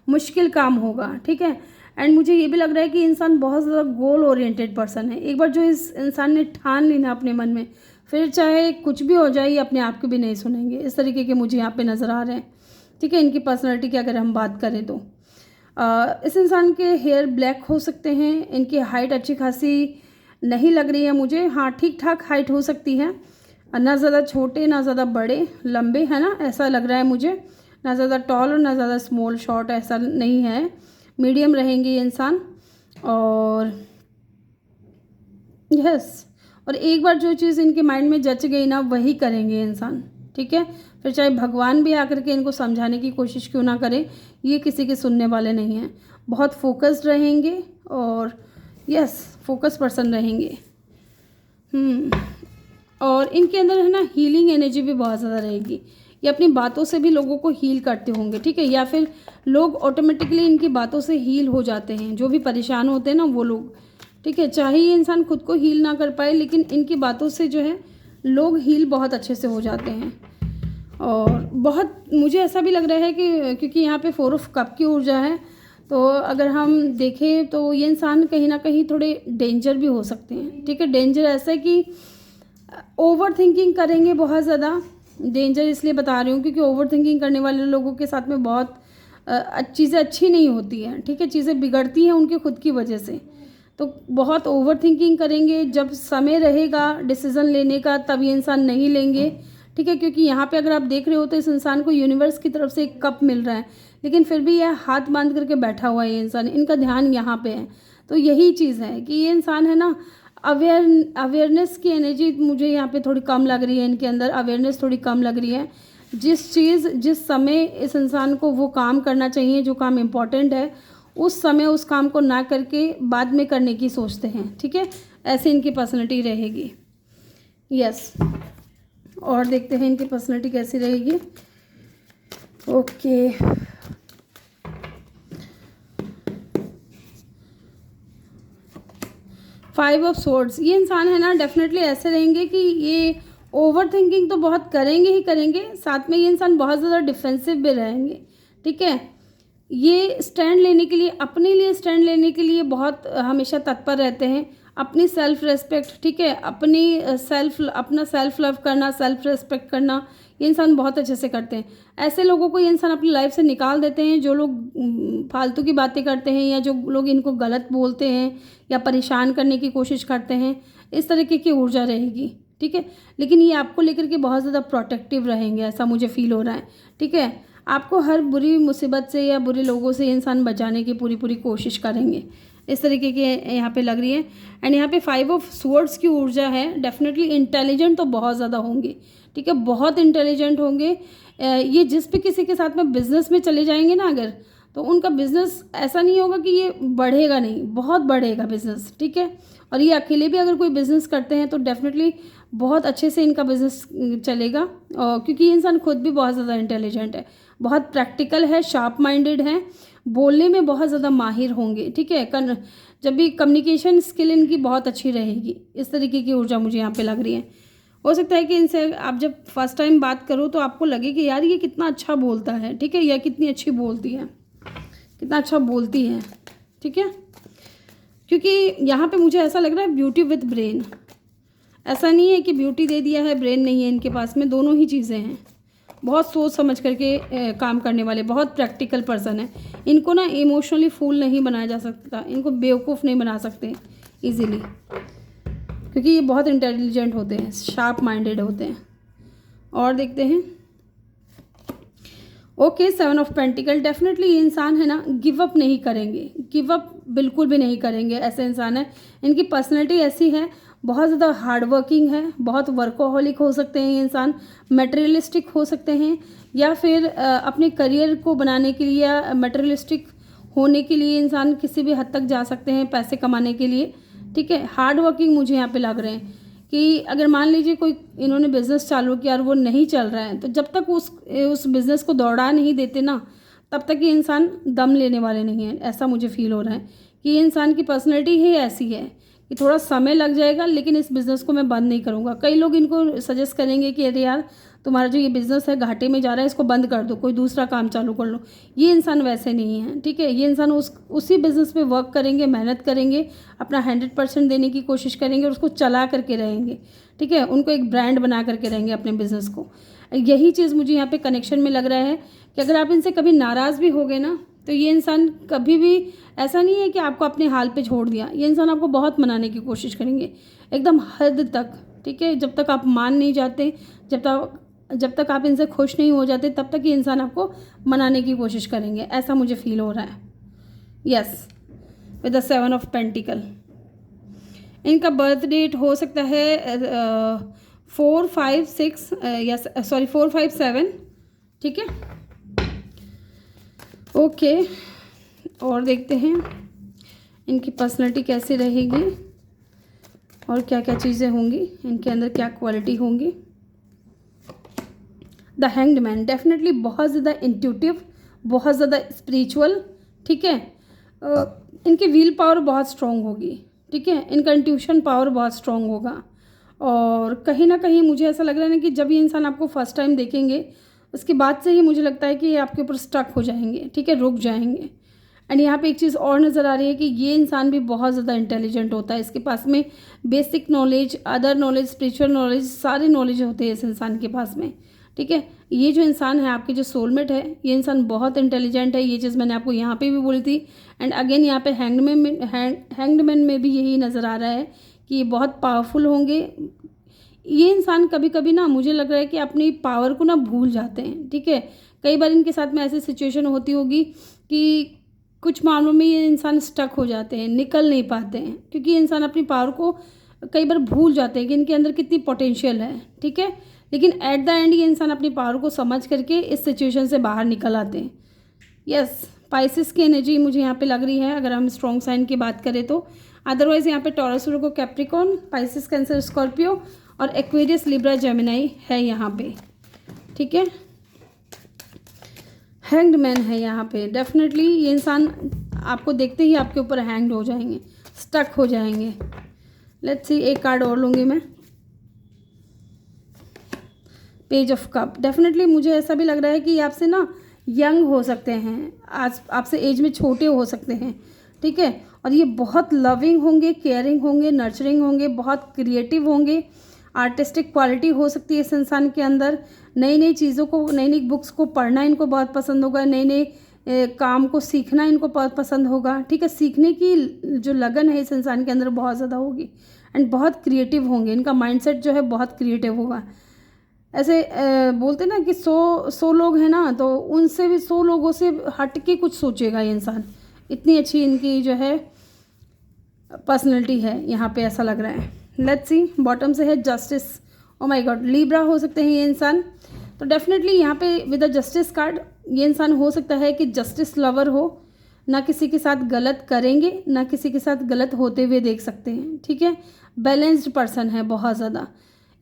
मुश्किल काम होगा, ठीक है। एंड मुझे ये भी लग रहा है कि इंसान बहुत ज़्यादा गोल ओरिएंटेड पर्सन है। एक बार जो इस इंसान ने ठान ली ना अपने मन में, फिर चाहे कुछ भी हो जाए, अपने आप को भी नहीं सुनेंगे। इस तरीके के मुझे यहाँ पे नज़र आ रहे हैं, ठीक है। इनकी पर्सनैलिटी की अगर हम बात करें तो इस इंसान के हेयर ब्लैक हो सकते हैं, इनकी हाइट अच्छी खासी नहीं लग रही है मुझे। हाँ, ठीक ठाक हाइट हो सकती है, ना ज़्यादा छोटे ना ज़्यादा बड़े, लंबे, है ना, ऐसा लग रहा है मुझे। ना ज़्यादा टॉल और ना ज़्यादा स्मॉल शॉर्ट, ऐसा नहीं है, मीडियम रहेंगे ये इंसान। और यस, और एक बार जो चीज़ इनके माइंड में जच गई ना, वही करेंगे इंसान, ठीक है। फिर चाहे भगवान भी आकर के इनको समझाने की कोशिश क्यों ना करे, ये किसी के सुनने वाले नहीं हैं। बहुत फोकस्ड रहेंगे और यस, फोकस पर्सन रहेंगे। और इनके अंदर है ना हीलिंग एनर्जी भी बहुत ज़्यादा रहेगी। ये अपनी बातों से भी लोगों को हील करते होंगे, ठीक है, या फिर लोग ऑटोमेटिकली इनकी बातों से हील हो जाते हैं, जो भी परेशान होते हैं ना वो लोग, ठीक है। चाहे ये इंसान खुद को हील ना कर पाए, लेकिन इनकी बातों से जो है लोग हील बहुत अच्छे से हो जाते हैं। और बहुत मुझे ऐसा भी लग रहा है कि क्योंकि यहाँ पे 4 ऑफ कप की ऊर्जा है, तो अगर हम देखें तो ये इंसान कहीं ना कहीं थोड़े डेंजर भी हो सकते हैं, ठीक है। डेंजर ऐसा है कि ओवर थिंकिंग करेंगे बहुत ज़्यादा। डेंजर इसलिए बता रही हूँ क्योंकि ओवर थिंकिंग करने वाले लोगों के साथ में बहुत चीज़ें अच्छी नहीं होती हैं, ठीक है, चीज़ें बिगड़ती हैं उनके खुद की वजह से। तो बहुत ओवर थिंकिंग करेंगे, जब समय रहेगा डिसीज़न लेने का तब ये इंसान नहीं लेंगे, ठीक है। क्योंकि यहाँ पे अगर आप देख रहे हो तो इस इंसान को यूनिवर्स की तरफ से एक कप मिल रहा है, लेकिन फिर भी यह हाथ बांध करके बैठा हुआ है ये इंसान, इनका ध्यान यहाँ पे है। तो यही चीज़ है कि ये इंसान है ना, अवेयरनेस की एनर्जी मुझे यहाँ पे थोड़ी कम लग रही है, इनके अंदर अवेयरनेस थोड़ी कम लग रही है। जिस समय इस इंसान को वो काम करना चाहिए, जो काम इम्पोर्टेंट है, उस समय उस काम को ना करके बाद में करने की सोचते हैं, ठीक है। ऐसे इनकी पर्सनैलिटी रहेगी। यस, और देखते हैं इनकी पर्सनैलिटी कैसी रहेगी। Okay, five of swords. ये इंसान है ना डेफिनेटली ऐसे रहेंगे कि ये ओवर थिंकिंग तो बहुत करेंगे ही करेंगे, साथ में ये इंसान बहुत ज़्यादा डिफेंसिव भी रहेंगे, ठीक है। ये स्टैंड लेने के लिए, अपने लिए स्टैंड लेने के लिए बहुत हमेशा तत्पर रहते हैं। अपनी सेल्फ रेस्पेक्ट, ठीक है, अपना सेल्फ लव करना, सेल्फ रेस्पेक्ट करना, ये इंसान बहुत अच्छे से करते हैं। ऐसे लोगों को ये इंसान अपनी लाइफ से निकाल देते हैं जो लोग फालतू की बातें करते हैं, या जो लोग इनको गलत बोलते हैं या परेशान करने की कोशिश करते हैं। इस तरीके की ऊर्जा रहेगी, ठीक है। लेकिन ये आपको लेकर के बहुत ज़्यादा प्रोटेक्टिव रहेंगे, ऐसा मुझे फील हो रहा है, ठीक है। आपको हर बुरी मुसीबत से या बुरे लोगों से इंसान बचाने की पूरी कोशिश करेंगे, इस तरीके के यहाँ पे लग रही है। एंड यहाँ पे 5 ऑफ स्वॉर्ड्स की ऊर्जा है। डेफिनेटली इंटेलिजेंट तो बहुत ज़्यादा होंगे, ठीक है, बहुत इंटेलिजेंट होंगे। ये जिस भी किसी के साथ में बिजनेस में चले जाएंगे ना अगर, तो उनका बिजनेस ऐसा नहीं होगा कि ये बढ़ेगा नहीं, बहुत बढ़ेगा बिजनेस, ठीक है। और ये अकेले भी अगर कोई बिजनेस करते हैं तो डेफिनेटली बहुत अच्छे से इनका बिजनेस चलेगा। और क्योंकि ये इंसान खुद भी बहुत ज़्यादा इंटेलिजेंट है, बहुत प्रैक्टिकल है, शार्प माइंडेड है, बोलने में बहुत ज़्यादा माहिर होंगे, ठीक है। जब भी कम्युनिकेशन स्किल इनकी बहुत अच्छी रहेगी, इस तरीके की ऊर्जा मुझे यहाँ पे लग रही है। हो सकता है कि इनसे आप जब फर्स्ट टाइम बात करो तो आपको लगे कि यार ये कितना अच्छा बोलता है, ठीक है, या कितनी अच्छी बोलती है, कितना अच्छा बोलती है, ठीक है। क्योंकि यहाँ पे मुझे ऐसा लग रहा है ब्यूटी विद ब्रेन। ऐसा नहीं है कि ब्यूटी दे दिया है, ब्रेन नहीं है इनके पास में, दोनों ही चीज़ें हैं। बहुत सोच समझ करके काम करने वाले, बहुत प्रैक्टिकल पर्सन है। इनको ना इमोशनली फूल नहीं बनाया जा सकता, इनको बेवकूफ़ नहीं बना सकते इजीली, क्योंकि ये बहुत इंटेलिजेंट होते हैं, शार्प माइंडेड होते हैं। और देखते हैं, ओके, 7 ऑफ पेंटिकल। डेफिनेटली ये इंसान है ना गिव अप नहीं करेंगे, गिव अप बिल्कुल भी नहीं करेंगे, ऐसे इंसान है। इनकी पर्सनैलिटी ऐसी है, बहुत ज़्यादा हार्ड वर्किंग है, बहुत वर्कोहॉलिक हो सकते हैं ये इंसान, मटेरियलिस्टिक हो सकते हैं, या फिर अपने करियर को बनाने के लिए या मटेरियलिस्टिक होने के लिए इंसान किसी भी हद तक जा सकते हैं पैसे कमाने के लिए, ठीक है। हार्ड वर्किंग मुझे यहाँ पे लग रहे हैं कि अगर मान लीजिए कोई इन्होंने बिज़नेस चालू किया और वो नहीं चल रहा है, तो जब तक उस बिज़नेस को दौड़ा नहीं देते ना, तब तक ये इंसान दम लेने वाले नहीं हैं। ऐसा मुझे फील हो रहा है कि ये इंसान की पर्सनैलिटी ही ऐसी है कि थोड़ा समय लग जाएगा, लेकिन इस बिज़नेस को मैं बंद नहीं करूँगा। कई लोग इनको सजेस्ट करेंगे कि अरे यार तुम्हारा जो ये बिज़नेस है घाटे में जा रहा है, इसको बंद कर दो, कोई दूसरा काम चालू कर लो। ये इंसान वैसे नहीं है, ठीक है। ये इंसान उसी बिज़नेस पे वर्क करेंगे, मेहनत करेंगे, अपना 100% देने की कोशिश करेंगे और उसको चला करके रहेंगे, ठीक है। उनको एक ब्रांड बना करके रहेंगे अपने बिज़नेस को। यही चीज़ मुझे यहाँ पे कनेक्शन में लग रहा है कि अगर आप इनसे कभी नाराज़ भी हो गए ना, तो ये इंसान कभी भी ऐसा नहीं है कि आपको अपने हाल पे छोड़ दिया, ये इंसान आपको बहुत मनाने की कोशिश करेंगे एकदम हद तक, ठीक है। जब तक आप मान नहीं जाते, जब तक आप इनसे खुश नहीं हो जाते, तब तक ये इंसान आपको मनाने की कोशिश करेंगे, ऐसा मुझे फील हो रहा है। Yes, with the 7 of pentacle. इनका बर्थ डेट हो सकता है 4, 5, 6 यस सॉरी 4, 5, 7, ठीक है। ओके, और देखते हैं इनकी पर्सनैलिटी कैसी रहेगी और क्या क्या चीज़ें होंगी, इनके अंदर क्या क्वालिटी होंगी। द हैंग्ड मैन डेफिनेटली बहुत ज़्यादा इंट्यूटिव, बहुत ज़्यादा स्पिरिचुअल, ठीक है। इनकी विल पावर बहुत स्ट्रॉन्ग होगी, ठीक है। इनका इंट्यूशन पावर बहुत स्ट्रॉन्ग होगा। और कहीं ना कहीं मुझे ऐसा लग रहा है ना कि जब ये इंसान आपको फर्स्ट टाइम देखेंगे, उसके बाद से ही मुझे लगता है कि ये आपके ऊपर स्टक हो जाएंगे, ठीक है, रुक जाएंगे। एंड यहाँ पे एक चीज़ और नज़र आ रही है कि ये इंसान भी बहुत ज़्यादा इंटेलिजेंट होता है, इसके पास में basic knowledge, other knowledge, spiritual knowledge, सारे नॉलेज होते हैं इस इंसान के पास में, ठीक है। ये जो इंसान है, आपके जो सोलमेट है, ये इंसान बहुत इंटेलिजेंट है, ये चीज़ मैंने आपको यहाँ पे भी बोली थी। एंड अगेन यहाँ पे हैंग्डमैन में भी यही नज़र आ रहा है कि ये बहुत पावरफुल होंगे। ये इंसान कभी कभी ना, मुझे लग रहा है कि अपनी पावर को ना भूल जाते हैं, ठीक है। कई बार इनके साथ में ऐसी सिचुएशन होती होगी कि कुछ मामलों में ये इंसान स्टक हो जाते हैं, निकल नहीं पाते हैं, क्योंकि ये इंसान अपनी पावर को कई बार भूल जाते हैं कि इनके अंदर कितनी पोटेंशियल है, ठीक है। लेकिन एट द एंड ये इंसान अपनी पावर को समझ करके इस सिचुएशन से बाहर निकल आते हैं। यस, स्पाइसिस की एनर्जी मुझे यहाँ पे लग रही है, अगर हम स्ट्रॉन्ग साइन की बात करें तो। अदरवाइज यहाँ पे टॉरस, वर्गो, कैप्रिकॉर्न, स्पाइसिस, कैंसर, स्कॉर्पियो और एक्वेरियस, लिब्रा, जेमिनाई है यहाँ पे, ठीक है। हैंग्ड मैन है यहाँ पे। डेफिनेटली ये इंसान आपको देखते ही आपके ऊपर हैंग्ड हो जाएंगे, स्टक हो जाएंगे। लेट्स सी, एक कार्ड और लूँगी मैं, पेज ऑफ कप। डेफिनेटली मुझे ऐसा भी लग रहा है कि आपसे ना यंग हो सकते हैं, आज आपसे एज में छोटे हो सकते हैं, ठीक है। और ये बहुत लविंग होंगे, केयरिंग होंगे, नर्चरिंग होंगे, बहुत क्रिएटिव होंगे, आर्टिस्टिक क्वालिटी हो सकती है इस इंसान के अंदर। नई नई चीज़ों को, नई नई बुक्स को पढ़ना इनको बहुत पसंद होगा, नए नए काम को सीखना इनको बहुत पसंद होगा, ठीक है। सीखने की जो लगन है इस इंसान के अंदर बहुत ज़्यादा होगी। एंड बहुत क्रिएटिव होंगे, इनका माइंडसेट जो है बहुत क्रिएटिव होगा। ऐसे बोलते ना कि 100 लोग हैं ना, तो उनसे भी 100 लोगों से हट के कुछ सोचेगा ये इंसान, इतनी अच्छी इनकी जो है पर्सनैलिटी है यहाँ पे, ऐसा लग रहा है। लेट्स सी, बॉटम से है justice. Oh my God, Libra हो सकते हैं ये इंसान। तो डेफिनेटली यहाँ पे विद द जस्टिस कार्ड, ये इंसान हो सकता है कि जस्टिस लवर हो, ना किसी के साथ गलत करेंगे, ना किसी के साथ गलत होते हुए देख सकते हैं, ठीक है। बैलेंस्ड पर्सन है, बहुत ज़्यादा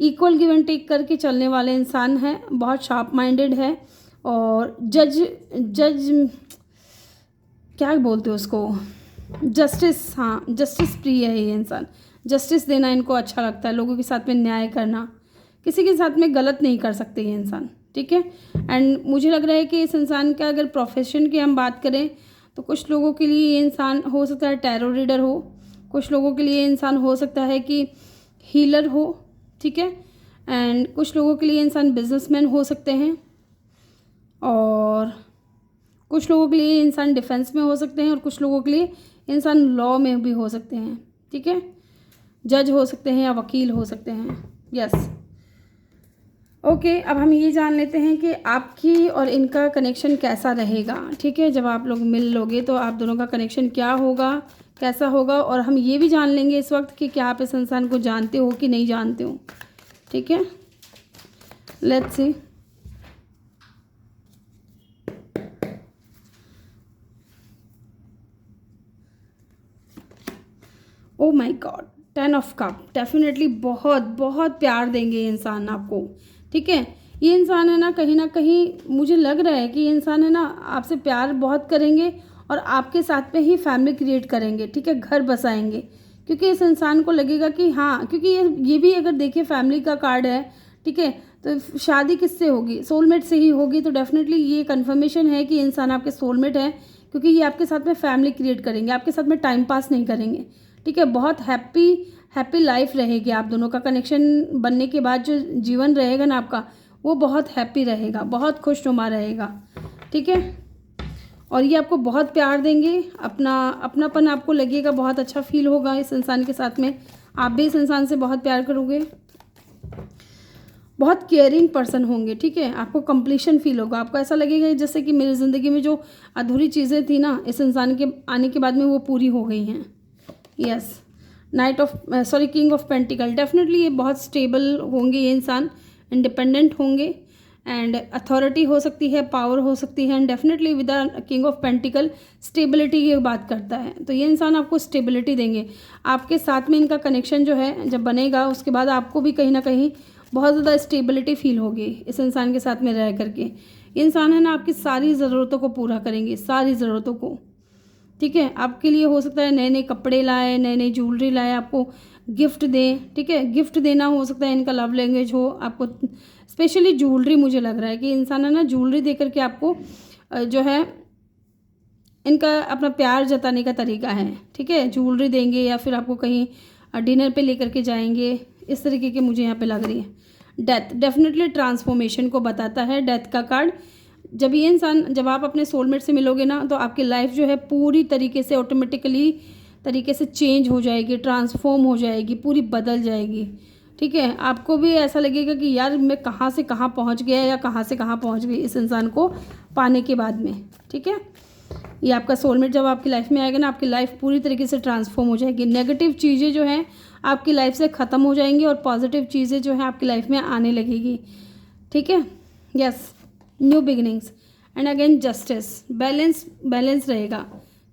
इक्वल गिव एंड टेक करके चलने वाले इंसान है, बहुत शार्प माइंडेड है। और जज क्या बोलते हो उसको, जस्टिस, हाँ, जस्टिस प्रिय है ये इंसान। जस्टिस देना इनको अच्छा लगता है, लोगों के साथ में न्याय करना, किसी के साथ में गलत नहीं कर सकते ये इंसान, ठीक है। एंड मुझे लग रहा है कि इस इंसान का अगर प्रोफेशन की हम बात करें तो कुछ लोगों के लिए ये इंसान हो सकता है टैरो रीडर हो, कुछ लोगों के लिए ये इंसान हो सकता है कि हीलर हो, ठीक है। एंड कुछ लोगों के लिए इंसान बिजनेसमैन हो सकते हैं, और कुछ लोगों के लिए इंसान डिफेंस में हो सकते हैं, और कुछ लोगों के लिए इंसान लॉ में भी हो सकते हैं, ठीक है। जज हो सकते हैं या वकील हो सकते हैं। यस, ओके, अब हम ये जान लेते हैं कि आपकी और इनका कनेक्शन कैसा रहेगा, ठीक है। जब आप लोग मिल लोगे तो आप दोनों का कनेक्शन क्या होगा, कैसा होगा, और हम ये भी जान लेंगे इस वक्त कि क्या आप इस इंसान को जानते हो कि नहीं जानते हो, ठीक है। Let's see, oh my God, 10 of cup. Definitely बहुत बहुत प्यार देंगे ये इंसान आपको, ठीक है। ये इंसान है ना कहीं मुझे लग रहा है कि ये इंसान है ना आपसे प्यार बहुत करेंगे, और आपके साथ में ही फैमिली क्रिएट करेंगे, ठीक है, घर बसाएंगे। क्योंकि इस इंसान को लगेगा कि हाँ, क्योंकि ये भी अगर देखिए फैमिली का कार्ड है, ठीक है, तो शादी किससे होगी, सोलमेट से ही होगी। तो डेफिनेटली ये कन्फर्मेशन है कि इंसान आपके सोलमेट है, क्योंकि ये आपके साथ में फैमिली क्रिएट करेंगे, आपके साथ में टाइम पास नहीं करेंगे, ठीक है। बहुत हैप्पी लाइफ रहेगी आप दोनों का। कनेक्शन बनने के बाद जो जीवन रहेगा ना आपका, वो बहुत हैप्पी रहेगा, बहुत खुशनुमा रहेगा, ठीक है। और ये आपको बहुत प्यार देंगे, अपनापन आपको लगेगा, बहुत अच्छा फील होगा इस इंसान के साथ में। आप भी इस इंसान से बहुत प्यार करोगे, बहुत केयरिंग पर्सन होंगे, ठीक है। आपको कंप्लीशन फील होगा, आपको ऐसा लगेगा जैसे कि मेरी ज़िंदगी में जो अधूरी चीज़ें थी ना, इस इंसान के आने के बाद में वो पूरी हो गई हैं। Yes, king of pentacle, definitely ये बहुत स्टेबल होंगे, ये इंसान इंडिपेंडेंट होंगे एंड अथॉरिटी हो सकती है, पावर हो सकती है, and definitely with the king of pentacle stability की बात करता है। तो ये इंसान आपको स्टेबिलिटी देंगे। आपके साथ में इनका कनेक्शन जो है जब बनेगा, उसके बाद आपको भी कहीं ना कहीं बहुत ज़्यादा स्टेबिलिटी फील होगी इस इंसान के साथ में रह करके। ये इंसान है ना, आपकी सारी ज़रूरतों को पूरा करेंगे, सारी ज़रूरतों को, ठीक है। आपके लिए हो सकता है नए नए कपड़े लाए, नई नई ज्वेलरी लाए, आपको गिफ्ट दें, ठीक है। गिफ्ट देना हो सकता है इनका लव लैंग्वेज हो, आपको स्पेशली ज्वेलरी, मुझे लग रहा है कि इंसान है ना ज्वेलरी दे करके आपको जो है इनका अपना प्यार जताने का तरीका है, ठीक है। ज्वेलरी देंगे या फिर आपको कहीं डिनर पे लेकर के जाएंगे, इस तरीके की मुझे यहाँ पे लग रही है। डेथ डेफिनेटली ट्रांसफॉर्मेशन को बताता है, डेथ का कार्ड। जब ये इंसान, जब आप अपने सोलमेट से मिलोगे ना, तो आपकी लाइफ जो है पूरी तरीके से ऑटोमेटिकली तरीके से चेंज हो जाएगी, ट्रांसफॉर्म हो जाएगी, पूरी बदल जाएगी, ठीक है। आपको भी ऐसा लगेगा कि यार मैं कहाँ से कहाँ पहुँच गया या कहाँ से कहाँ पहुँच गई इस इंसान को पाने के बाद में, ठीक है। ये आपका सोलमेट जब आपकी लाइफ में आएगा ना, आपकी लाइफ पूरी तरीके से ट्रांसफॉर्म हो जाएगी। नेगेटिव चीज़ें जो हैं आपकी लाइफ से ख़त्म हो जाएंगी और पॉजिटिव चीज़ें जो हैं आपकी लाइफ में आने लगेगी, ठीक है। Yes, new beginnings and again justice, balance रहेगा,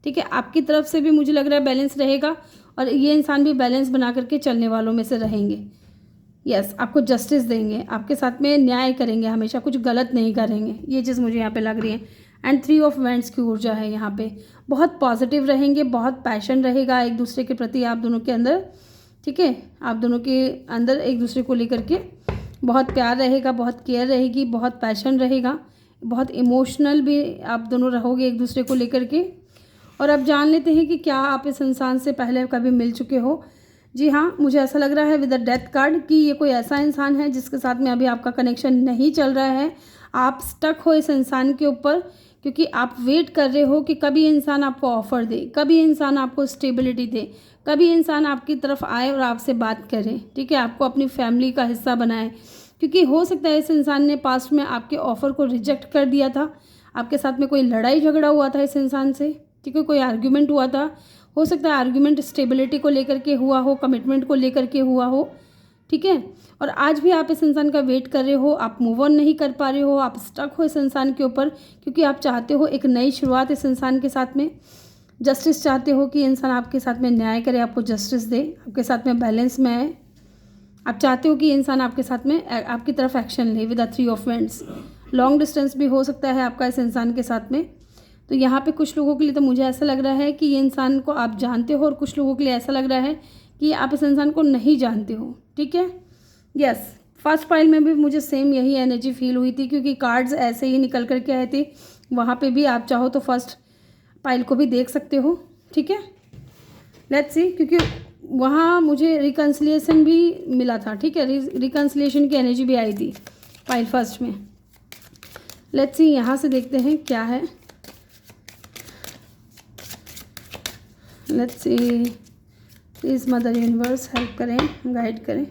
ठीक है। आपकी तरफ से भी मुझे लग रहा है बैलेंस रहेगा और ये इंसान भी बैलेंस बना करके चलने वालों में से रहेंगे। यस, आपको जस्टिस देंगे, आपके साथ में न्याय करेंगे, हमेशा कुछ गलत नहीं करेंगे, ये चीज़ मुझे यहाँ पे लग रही है। एंड 3 ऑफ वैंड्स की ऊर्जा है यहाँ पे, बहुत पॉजिटिव रहेंगे, बहुत पैशन रहेगा एक दूसरे के प्रति आप दोनों के अंदर, ठीक है। आप दोनों के अंदर एक दूसरे को लेकर के बहुत प्यार रहेगा, बहुत केयर रहेगी, बहुत पैशन रहेगा, बहुत इमोशनल भी आप दोनों रहोगे एक दूसरे को लेकर के। और अब जान लेते हैं कि क्या आप इस इंसान से पहले कभी मिल चुके हो। जी हाँ, मुझे ऐसा लग रहा है विद द डेथ कार्ड कि ये कोई ऐसा इंसान है जिसके साथ में अभी आपका कनेक्शन नहीं चल रहा है। आप स्टक हो इस इंसान के ऊपर क्योंकि आप वेट कर रहे हो कि कभी इंसान आपको ऑफ़र दे, कभी इंसान आपको स्टेबिलिटी दे, कभी इंसान आपकी तरफ आए और आपसे बात करे, ठीक है, आपको अपनी फैमिली का हिस्सा बनाए। क्योंकि हो सकता है इस इंसान ने पास्ट में आपके ऑफ़र को रिजेक्ट कर दिया था, आपके साथ में कोई लड़ाई झगड़ा हुआ था इस इंसान से, ठीक है, कोई आर्ग्यूमेंट हुआ था। हो सकता है आर्ग्यूमेंट स्टेबिलिटी को लेकर के हुआ हो, कमिटमेंट को लेकर के हुआ हो, ठीक है। और आज भी आप इस इंसान का वेट कर रहे हो, आप मूव ऑन नहीं कर पा रहे हो, आप स्टक हो इस इंसान के ऊपर क्योंकि आप चाहते हो एक नई शुरुआत इस इंसान के साथ में। जस्टिस चाहते हो कि इंसान आपके साथ में न्याय करे, आपको जस्टिस दे, आपके साथ में बैलेंस में आए। आप चाहते हो कि इंसान आपके साथ में आपकी तरफ एक्शन ले with the 3 of wands. Long distance भी हो सकता है आपका इस इंसान के साथ में। तो यहाँ पे कुछ लोगों के लिए तो मुझे ऐसा लग रहा है कि ये इंसान को आप जानते हो और कुछ लोगों के लिए ऐसा लग रहा है कि आप इस इंसान को नहीं जानते हो, ठीक है। यस, फर्स्ट पाइल में भी मुझे सेम यही एनर्जी फील हुई थी क्योंकि कार्ड्स ऐसे ही निकल करके आए थे। वहाँ पे भी आप चाहो तो फर्स्ट पाइल को भी देख सकते हो, ठीक है। लेट्स सी, क्योंकि वहाँ मुझे रिकन्सिलिएशन भी मिला था, ठीक है, रिकन्सिलिएशन की एनर्जी भी आई थी पाइल फर्स्ट में। लेट्स सी, यहाँ से देखते हैं क्या है। Let's see, please mother universe help करें, गाइड करें।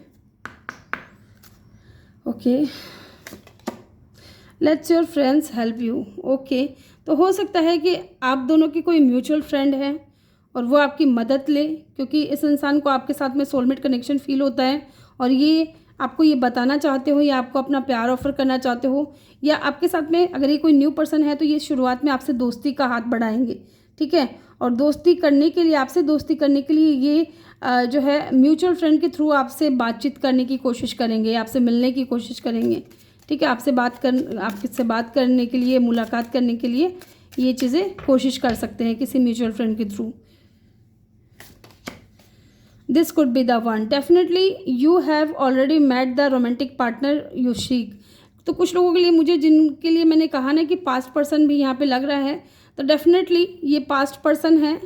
Okay, let's your friends help you. Okay, तो हो सकता है कि आप दोनों की कोई म्यूचुअल फ्रेंड है और वो आपकी मदद ले क्योंकि इस इंसान को आपके साथ में सोलमेट कनेक्शन फील होता है और ये आपको ये बताना चाहते हो या आपको अपना प्यार ऑफर करना चाहते हो, या आपके साथ में अगर ये कोई न्यू पर्सन है तो ये शुरुआत में आपसे दोस्ती का हाथ बढ़ाएंगे, ठीक है। और दोस्ती करने के लिए, आपसे दोस्ती करने के लिए ये जो है म्यूचुअल फ्रेंड के थ्रू आपसे बातचीत करने की कोशिश करेंगे, आपसे मिलने की कोशिश करेंगे, ठीक है। आपसे बात करने के लिए, मुलाकात करने के लिए ये चीज़ें कोशिश कर सकते हैं किसी म्यूचुअल फ्रेंड के through. This could be the one. Definitely you have already met the romantic partner you seek. तो कुछ लोगों के लिए, मुझे जिनके लिए मैंने कहा ना कि पास्ट पर्सन भी यहाँ पे लग रहा है, तो डेफिनेटली ये पास्ट पर्सन है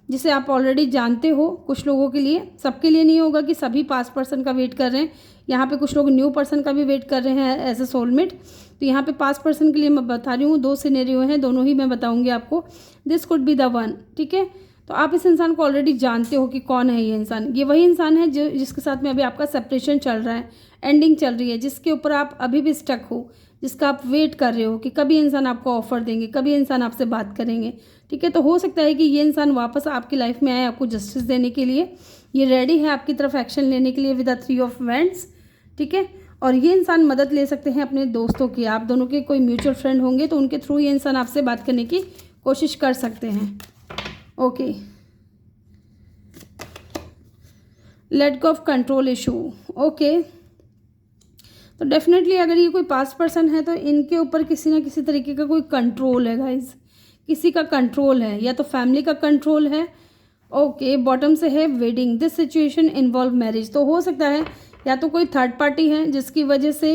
जिसे आप ऑलरेडी जानते हो। कुछ लोगों के लिए, सबके लिए नहीं होगा कि सभी पास्ट पर्सन का वेट कर रहे हैं। यहाँ पे कुछ लोग न्यू पर्सन का भी वेट कर रहे हैं एज अ सोलमेट। तो यहाँ पे पास्ट पर्सन के लिए मैं बता रही हूँ, 2 सिनेरियो हैं, दोनों ही मैं बताऊँगी आपको। This could be the one, ठीक है। तो आप इस इंसान को ऑलरेडी जानते हो कि कौन है ये इंसान। ये वही इंसान है जिसके साथ में अभी आपका सेपरेशन चल रहा है, एंडिंग चल रही है, जिसके ऊपर आप अभी भी स्टक हो, जिसका आप वेट कर रहे हो कि कभी इंसान आपको ऑफर देंगे, कभी इंसान आपसे बात करेंगे, ठीक है। तो हो सकता है कि ये इंसान वापस आपकी लाइफ में आए आपको जस्टिस देने के लिए। ये रेडी है आपकी तरफ एक्शन लेने के लिए विद द 3 ऑफ वैंड्स, ठीक है। और ये इंसान मदद ले सकते हैं अपने दोस्तों की। आप दोनों के कोई म्यूचुअल फ्रेंड होंगे तो उनके थ्रू ये इंसान आपसे बात करने की कोशिश कर सकते हैं। Okay, let go of control issue. Okay, तो डेफिनेटली अगर ये कोई पास्ट पर्सन है तो इनके ऊपर किसी ना किसी तरीके का कोई कंट्रोल है गाइज, किसी का कंट्रोल है, या तो फैमिली का कंट्रोल है। ओके, बॉटम से है wedding, this situation involve marriage. तो हो सकता है या तो कोई थर्ड पार्टी है जिसकी वजह से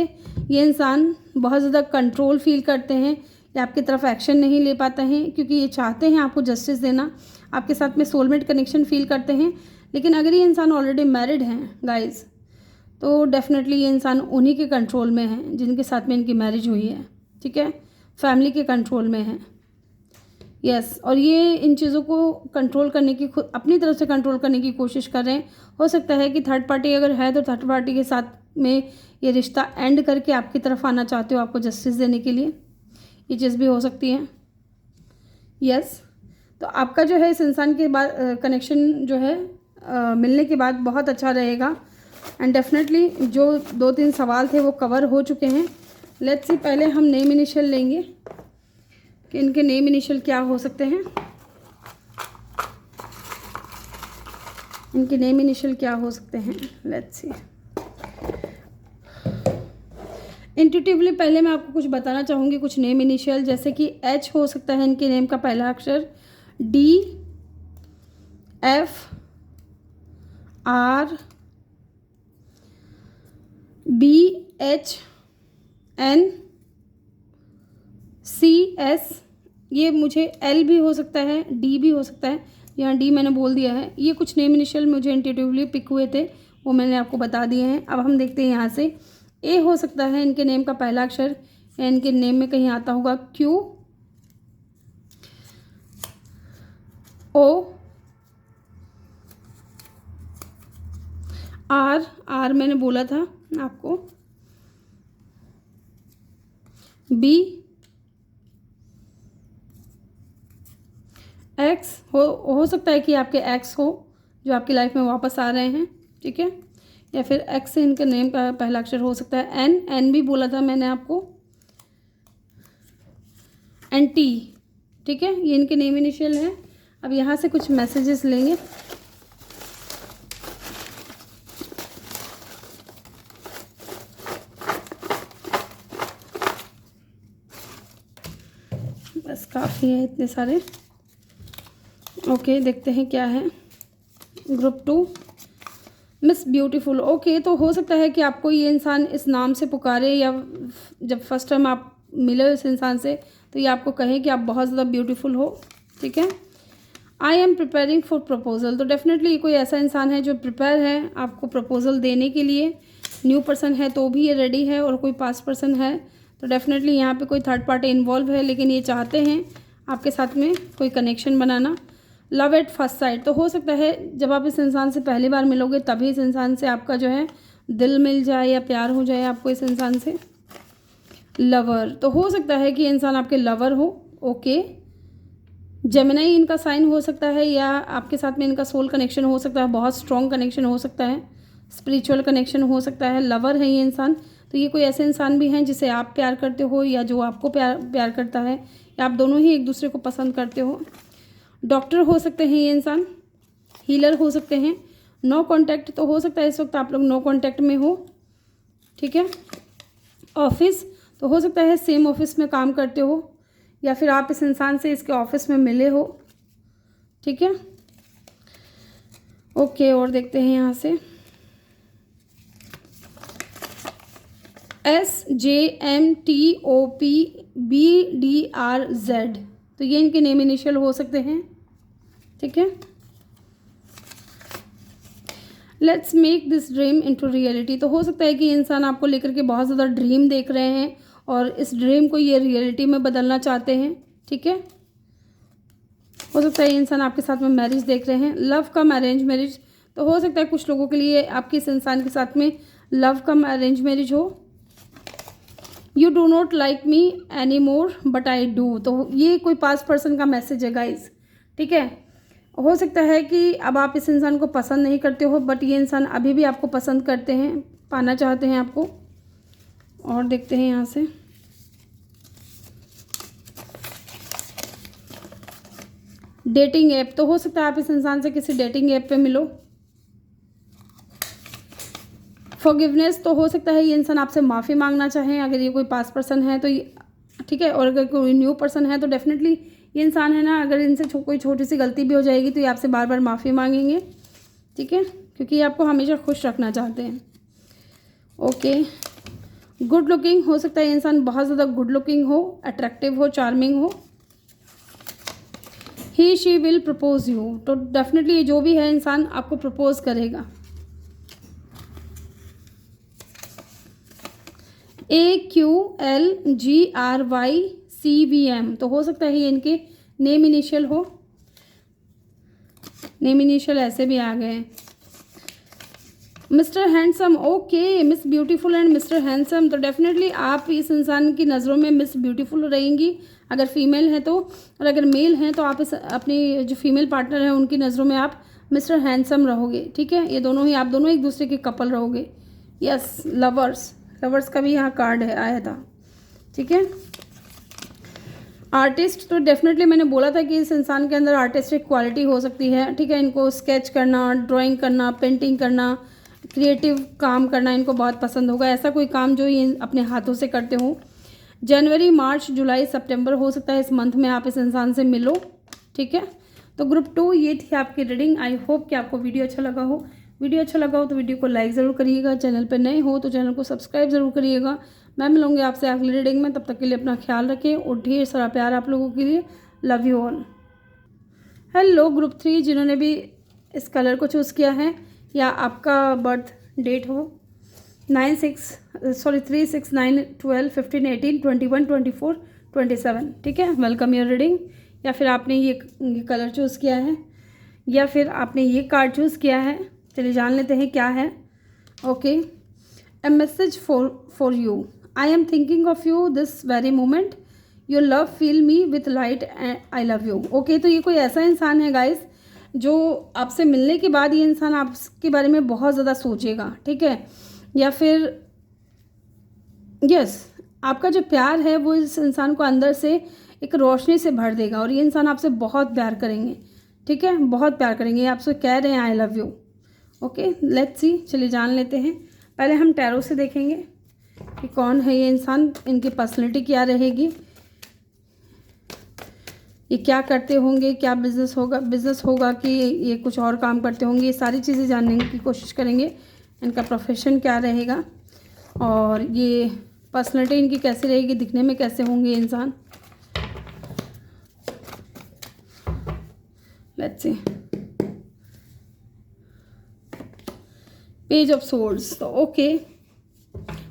ये इंसान बहुत ज़्यादा कंट्रोल फील करते हैं या आपकी तरफ एक्शन नहीं ले पाते हैं, क्योंकि ये चाहते हैं आपको जस्टिस देना, आपके साथ में सोलमेट कनेक्शन फील करते हैं। लेकिन अगर ये इंसान ऑलरेडी मैरिड हैं गाइज, तो डेफिनेटली ये इंसान उन्हीं के कंट्रोल में है जिनके साथ में इनकी मैरिज हुई है, ठीक है। फैमिली के कंट्रोल में है, यस। और ये इन चीज़ों को कंट्रोल करने की, खुद अपनी तरफ से कंट्रोल करने की कोशिश कर रहे हैं। हो सकता है कि थर्ड पार्टी अगर है तो थर्ड पार्टी के साथ में ये रिश्ता एंड करके आपकी तरफ आना चाहते हो, आपको जस्टिस देने के लिए। ये चीज़ भी हो सकती है, यस। तो आपका जो है इस इंसान के बाद कनेक्शन जो है मिलने के बाद बहुत अच्छा रहेगा। एंड डेफिनेटली जो 2-3 सवाल थे वो कवर हो चुके हैं। लेट्स सी, पहले हम नेम इनिशियल लेंगे कि इनके नेम इनिशियल क्या हो सकते हैं। इनके नेम इनिशियल क्या हो सकते हैं, लेट्स सी। इंट्यूटिवली पहले मैं आपको कुछ बताना चाहूँगी, कुछ नेम इनिशियल, जैसे कि एच हो सकता है इनके नेम का पहला अक्षर, D, F, R, B, H, N, C, S. ये मुझे एल भी हो सकता है, डी भी हो सकता है, यहाँ डी मैंने बोल दिया है। ये कुछ नेम इनिशियल मुझे इंट्यूटिवली पिक हुए थे, वो मैंने आपको बता दिए हैं। अब हम देखते हैं यहाँ से, ए हो सकता है इनके नेम का पहला अक्षर, या इनके नेम में कहीं आता होगा क्यू, ओ, आर, आर मैंने बोला था आपको, बी, एक्स हो सकता है कि आपके एक्स हो जो आपकी लाइफ में वापस आ रहे हैं, ठीक है। या फिर एक्स से इनके नेम का पहला अक्षर हो सकता है एन, एन भी बोला था मैंने आपको, एन, टी, ठीक है। ये इनके नेम इनिशियल है। अब यहाँ से कुछ मैसेजेस लेंगे। बस काफ़ी है इतने सारे। ओके, देखते हैं क्या है। Group 2, miss beautiful. ओके, तो हो सकता है कि आपको ये इंसान इस नाम से पुकारे, या जब फर्स्ट टाइम आप मिले इस इंसान से तो ये आपको कहे कि आप बहुत ज़्यादा ब्यूटीफुल हो, ठीक है। I am preparing for proposal. तो डेफिनेटली ये कोई ऐसा इंसान है जो प्रिपेयर है आपको प्रपोजल देने के लिए। न्यू पर्सन है तो भी ये रेडी है, और कोई पास्ट पर्सन है तो डेफिनेटली यहाँ पे कोई थर्ड पार्टी इन्वॉल्व है, लेकिन ये चाहते हैं आपके साथ में कोई connection banana. Love at first sight. तो हो सकता है जब आप इस इंसान से पहली बार मिलोगे तभी इस इंसान से आपका जो है दिल मिल जाए या प्यार हो जाए आपको इस इंसान से। लवर, तो हो सकता है कि इंसान आपके लवर हो। ओके, जेमिनी इनका साइन हो सकता है, या आपके साथ में इनका सोल कनेक्शन हो सकता है, बहुत स्ट्रॉन्ग कनेक्शन हो सकता है, स्पिरिचुअल कनेक्शन हो सकता है। लवर है ये इंसान, तो ये कोई ऐसे इंसान भी हैं जिसे आप प्यार करते हो या जो आपको प्यार करता है, या आप दोनों ही एक दूसरे को पसंद करते हो। डॉक्टर हो सकते हैं ये इंसान, हीलर हो सकते हैं। नो कांटेक्ट, तो हो सकता है इस वक्त आप लोग नो कांटेक्ट में हो, ठीक है। ऑफिस, तो हो सकता है सेम ऑफिस में काम करते हो, या फिर आप इस इंसान से इसके ऑफिस में मिले हो, ठीक है। ओके, और देखते हैं यहाँ से SJMTOPBDRZ। तो ये इनके नेम इनिशियल हो सकते हैं, ठीक है। Let's make this dream into reality. तो हो सकता है कि इंसान आपको लेकर के बहुत ज़्यादा ड्रीम देख रहे हैं और इस ड्रीम को ये रियलिटी में बदलना चाहते हैं। ठीक है, हो सकता है ये इंसान आपके साथ में मैरिज देख रहे हैं, लव कम अरेंज मैरिज। तो हो सकता है कुछ लोगों के लिए आपके इस इंसान के साथ में लव कम अरेंज मैरिज हो। You do not like me any more but I do. तो ये कोई पास्ट पर्सन का मैसेज है गाइज। ठीक है, हो सकता है कि अब आप इस इंसान को पसंद नहीं करते हो बट ये इंसान अभी भी आपको पसंद करते हैं, पाना चाहते हैं आपको। और देखते हैं यहाँ से, डेटिंग ऐप। तो हो सकता है आप इस इंसान से किसी डेटिंग ऐप पे मिलो। फॉरगिवनेस। तो हो सकता है ये इंसान आपसे माफ़ी मांगना चाहें अगर ये कोई पास्ट पर्सन है तो ये, ठीक है। और अगर कोई न्यू पर्सन है तो डेफिनेटली ये इंसान है ना, अगर इनसे कोई छोटी सी गलती भी हो जाएगी तो ये आपसे बार बार माफ़ी मांगेंगे। ठीक है, क्योंकि ये आपको हमेशा खुश रखना चाहते हैं। Okay, good looking. हो सकता है ये इंसान बहुत ज़्यादा गुड लुकिंग हो, अट्रैक्टिव हो, चार्मिंग हो। ही शी विल प्रपोज यू। तो डेफिनेटली ये जो भी है इंसान आपको प्रपोज करेगा। AQLGRYCVM। तो हो सकता है ये इनके नेम इनिशियल हो, नेम इनिशियल ऐसे भी आ गए। Mister handsome. Okay, miss beautiful and mister handsome. तो डेफिनेटली आप इस इंसान की नज़रों में मिस ब्यूटीफुल रहेंगी अगर फीमेल है तो, और अगर मेल हैं तो आप इस अपनी जो फीमेल पार्टनर है उनकी नज़रों में आप मिस्टर हैंडसम रहोगे। ठीक है, ये दोनों ही, आप दोनों एक दूसरे के कपल रहोगे। Yes, lovers. लवर्स का भी यहाँ कार्ड है, आया था। ठीक है, आर्टिस्ट। तो डेफिनेटली मैंने बोला था कि इस इंसान के अंदर आर्टिस्टिक क्वालिटी हो सकती है। ठीक है, इनको स्केच करना, ड्राइंग करना, पेंटिंग करना, क्रिएटिव काम करना इनको बहुत पसंद होगा। ऐसा कोई काम जो ये अपने हाथों से करते हो। जनवरी, मार्च, जुलाई, सितंबर, हो सकता है इस मंथ में आप इस इंसान से मिलो। ठीक है, तो ग्रुप 2 ये थी आपकी रीडिंग। आई होप कि आपको वीडियो अच्छा लगा हो। वीडियो अच्छा लगा हो तो वीडियो को लाइक ज़रूर करिएगा। चैनल पर नए हो तो चैनल को सब्सक्राइब ज़रूर करिएगा। मैं मिलूंगी आपसे अगली रीडिंग में, तब तक के लिए अपना ख्याल रखें और ढेर सारा प्यार आप लोगों के लिए। Love you all. Hello group 3, जिन्होंने भी इस कलर को चूज़ किया है या आपका बर्थ डेट हो 3, 6, 9, 12, 15, 18, 21, 24, 27। ठीक है, वेलकम योर रीडिंग। या फिर आपने ये कलर चूज़ किया है या फिर आपने ये कार्ड चूज़ किया है। चलिए जान लेते हैं क्या है। Okay, a message for you. I am thinking of you this very moment. Your love feel me with light and I love you. Okay, तो ये कोई ऐसा इंसान है गाइस जो आपसे मिलने के बाद ये इंसान आपके बारे में बहुत ज़्यादा सोचेगा। ठीक है, या फिर यस, आपका जो प्यार है वो इस इंसान को अंदर से एक रोशनी से भर देगा और ये इंसान आपसे बहुत प्यार करेंगे। ठीक है, बहुत प्यार करेंगे, आपसे कह रहे हैं I love you. Okay, let's सी। चलिए जान लेते हैं। पहले हम टैरो से देखेंगे कि कौन है ये इंसान, इनकी पर्सनैलिटी क्या रहेगी, ये क्या करते होंगे, क्या बिज़नेस होगा कि ये कुछ और काम करते होंगे। ये सारी चीज़ें जानने की कोशिश करेंगे। इनका प्रोफेशन क्या रहेगा और ये पर्सनैलिटी इनकी कैसी रहेगी, दिखने में कैसे होंगे इंसान। Let's see. Page of swords. तो ओके,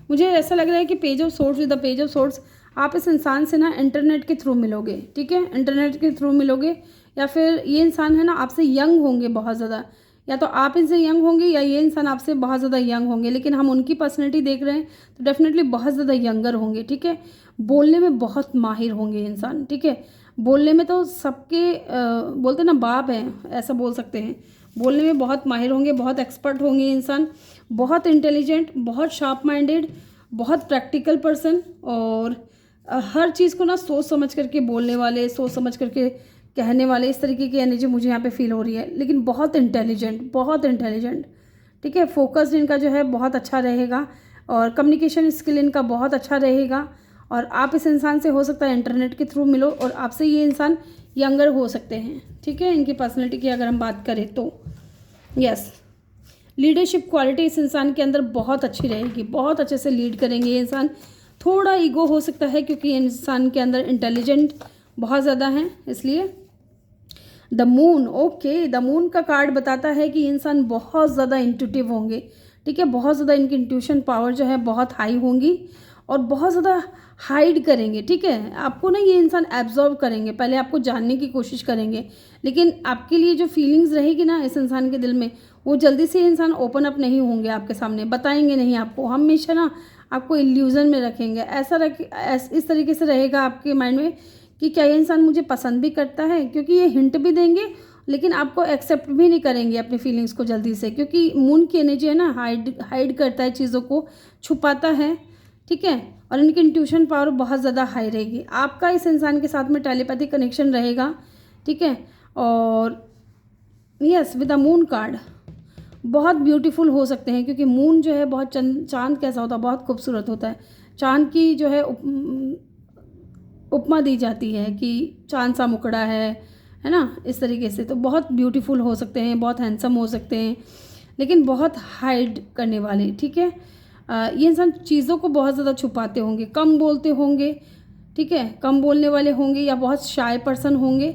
मुझे ऐसा लग रहा है कि page of swords, with the page of swords आप इस इंसान से ना इंटरनेट के थ्रू मिलोगे। ठीक है, इंटरनेट के थ्रू मिलोगे या फिर ये इंसान है ना आपसे यंग होंगे बहुत ज़्यादा, या तो आप इनसे यंग होंगे या ये इंसान आपसे बहुत ज़्यादा यंग होंगे। लेकिन हम उनकी पर्सनैलिटी देख रहे हैं तो डेफिनेटली बहुत ज़्यादा यंगर होंगे। ठीक है, बोलने में बहुत माहिर होंगे इंसान। ठीक है, बोलने में तो सबके बोलते ना बाप हैं, ऐसा बोल सकते हैं। बोलने में बहुत माहिर होंगे, बहुत एक्सपर्ट होंगे इंसान, बहुत इंटेलिजेंट, बहुत शार्प माइंडेड, बहुत प्रैक्टिकल पर्सन और हर चीज़ को ना सोच समझ करके बोलने वाले, सोच समझ करके कहने वाले, इस तरीके की एनर्जी मुझे यहाँ पे फील हो रही है। लेकिन बहुत इंटेलिजेंट, बहुत इंटेलिजेंट। ठीक है, फोकस इनका जो है बहुत अच्छा रहेगा और कम्युनिकेशन स्किल इनका बहुत अच्छा रहेगा। और आप इस इंसान से हो सकता है इंटरनेट के थ्रू मिलो और आपसे ये इंसान यंगर हो सकते हैं। ठीक है, इनकी पर्सनैलिटी की अगर हम बात करें तो यस, लीडरशिप क्वालिटी इस इंसान के अंदर बहुत अच्छी रहेगी, बहुत अच्छे से लीड करेंगे ये इंसान। थोड़ा ईगो हो सकता है क्योंकि इंसान के अंदर इंटेलिजेंट बहुत ज़्यादा है, इसलिए the moon, okay, the moon का कार्ड बताता है कि इंसान बहुत ज़्यादा इंट्यूटिव होंगे, ठीक है, बहुत ज़्यादा इनकी इंट्यूशन पावर जो है बहुत हाई होंगी और बहुत ज़्यादा हाइड करेंगे, ठीक है। आपको ना ये इंसान एब्जॉर्व करेंगे, पहले आपको जानने की कोशिश करेंगे, लेकिन आपके लिए जो फीलिंग्स रहेगी ना इस इंसान के दिल में, वो जल्दी से इंसान ओपन अप नहीं होंगे आपके सामने, बताएंगे नहीं आपको, हमेशा ना आपको इल्यूज़न में रखेंगे। इस तरीके से रहेगा आपके माइंड में कि क्या ये इंसान मुझे पसंद भी करता है, क्योंकि ये हिंट भी देंगे लेकिन आपको एक्सेप्ट भी नहीं करेंगे अपनी फीलिंग्स को जल्दी से, क्योंकि मून की एनर्जी है ना, हाइड करता है चीज़ों को, छुपाता है, ठीक है। और इनकी इंट्यूशन पावर बहुत ज़्यादा हाई रहेगी। आपका इस इंसान के साथ में टेलीपैथिक कनेक्शन रहेगा, ठीक है। और yes, with the moon card बहुत ब्यूटीफुल हो सकते हैं, क्योंकि मून जो है बहुत चांद कैसा होता है, बहुत खूबसूरत होता है। चांद की जो है उपमा दी जाती है कि चांद सा मुकड़ा है ना, इस तरीके से। तो बहुत ब्यूटीफुल हो सकते हैं, बहुत हैंडसम हो सकते हैं, लेकिन बहुत हाइड करने वाले, ठीक है। ये इंसान चीज़ों को बहुत ज़्यादा छुपाते होंगे, कम बोलते होंगे, ठीक है, कम बोलने वाले होंगे या बहुत शाय पर्सन होंगे।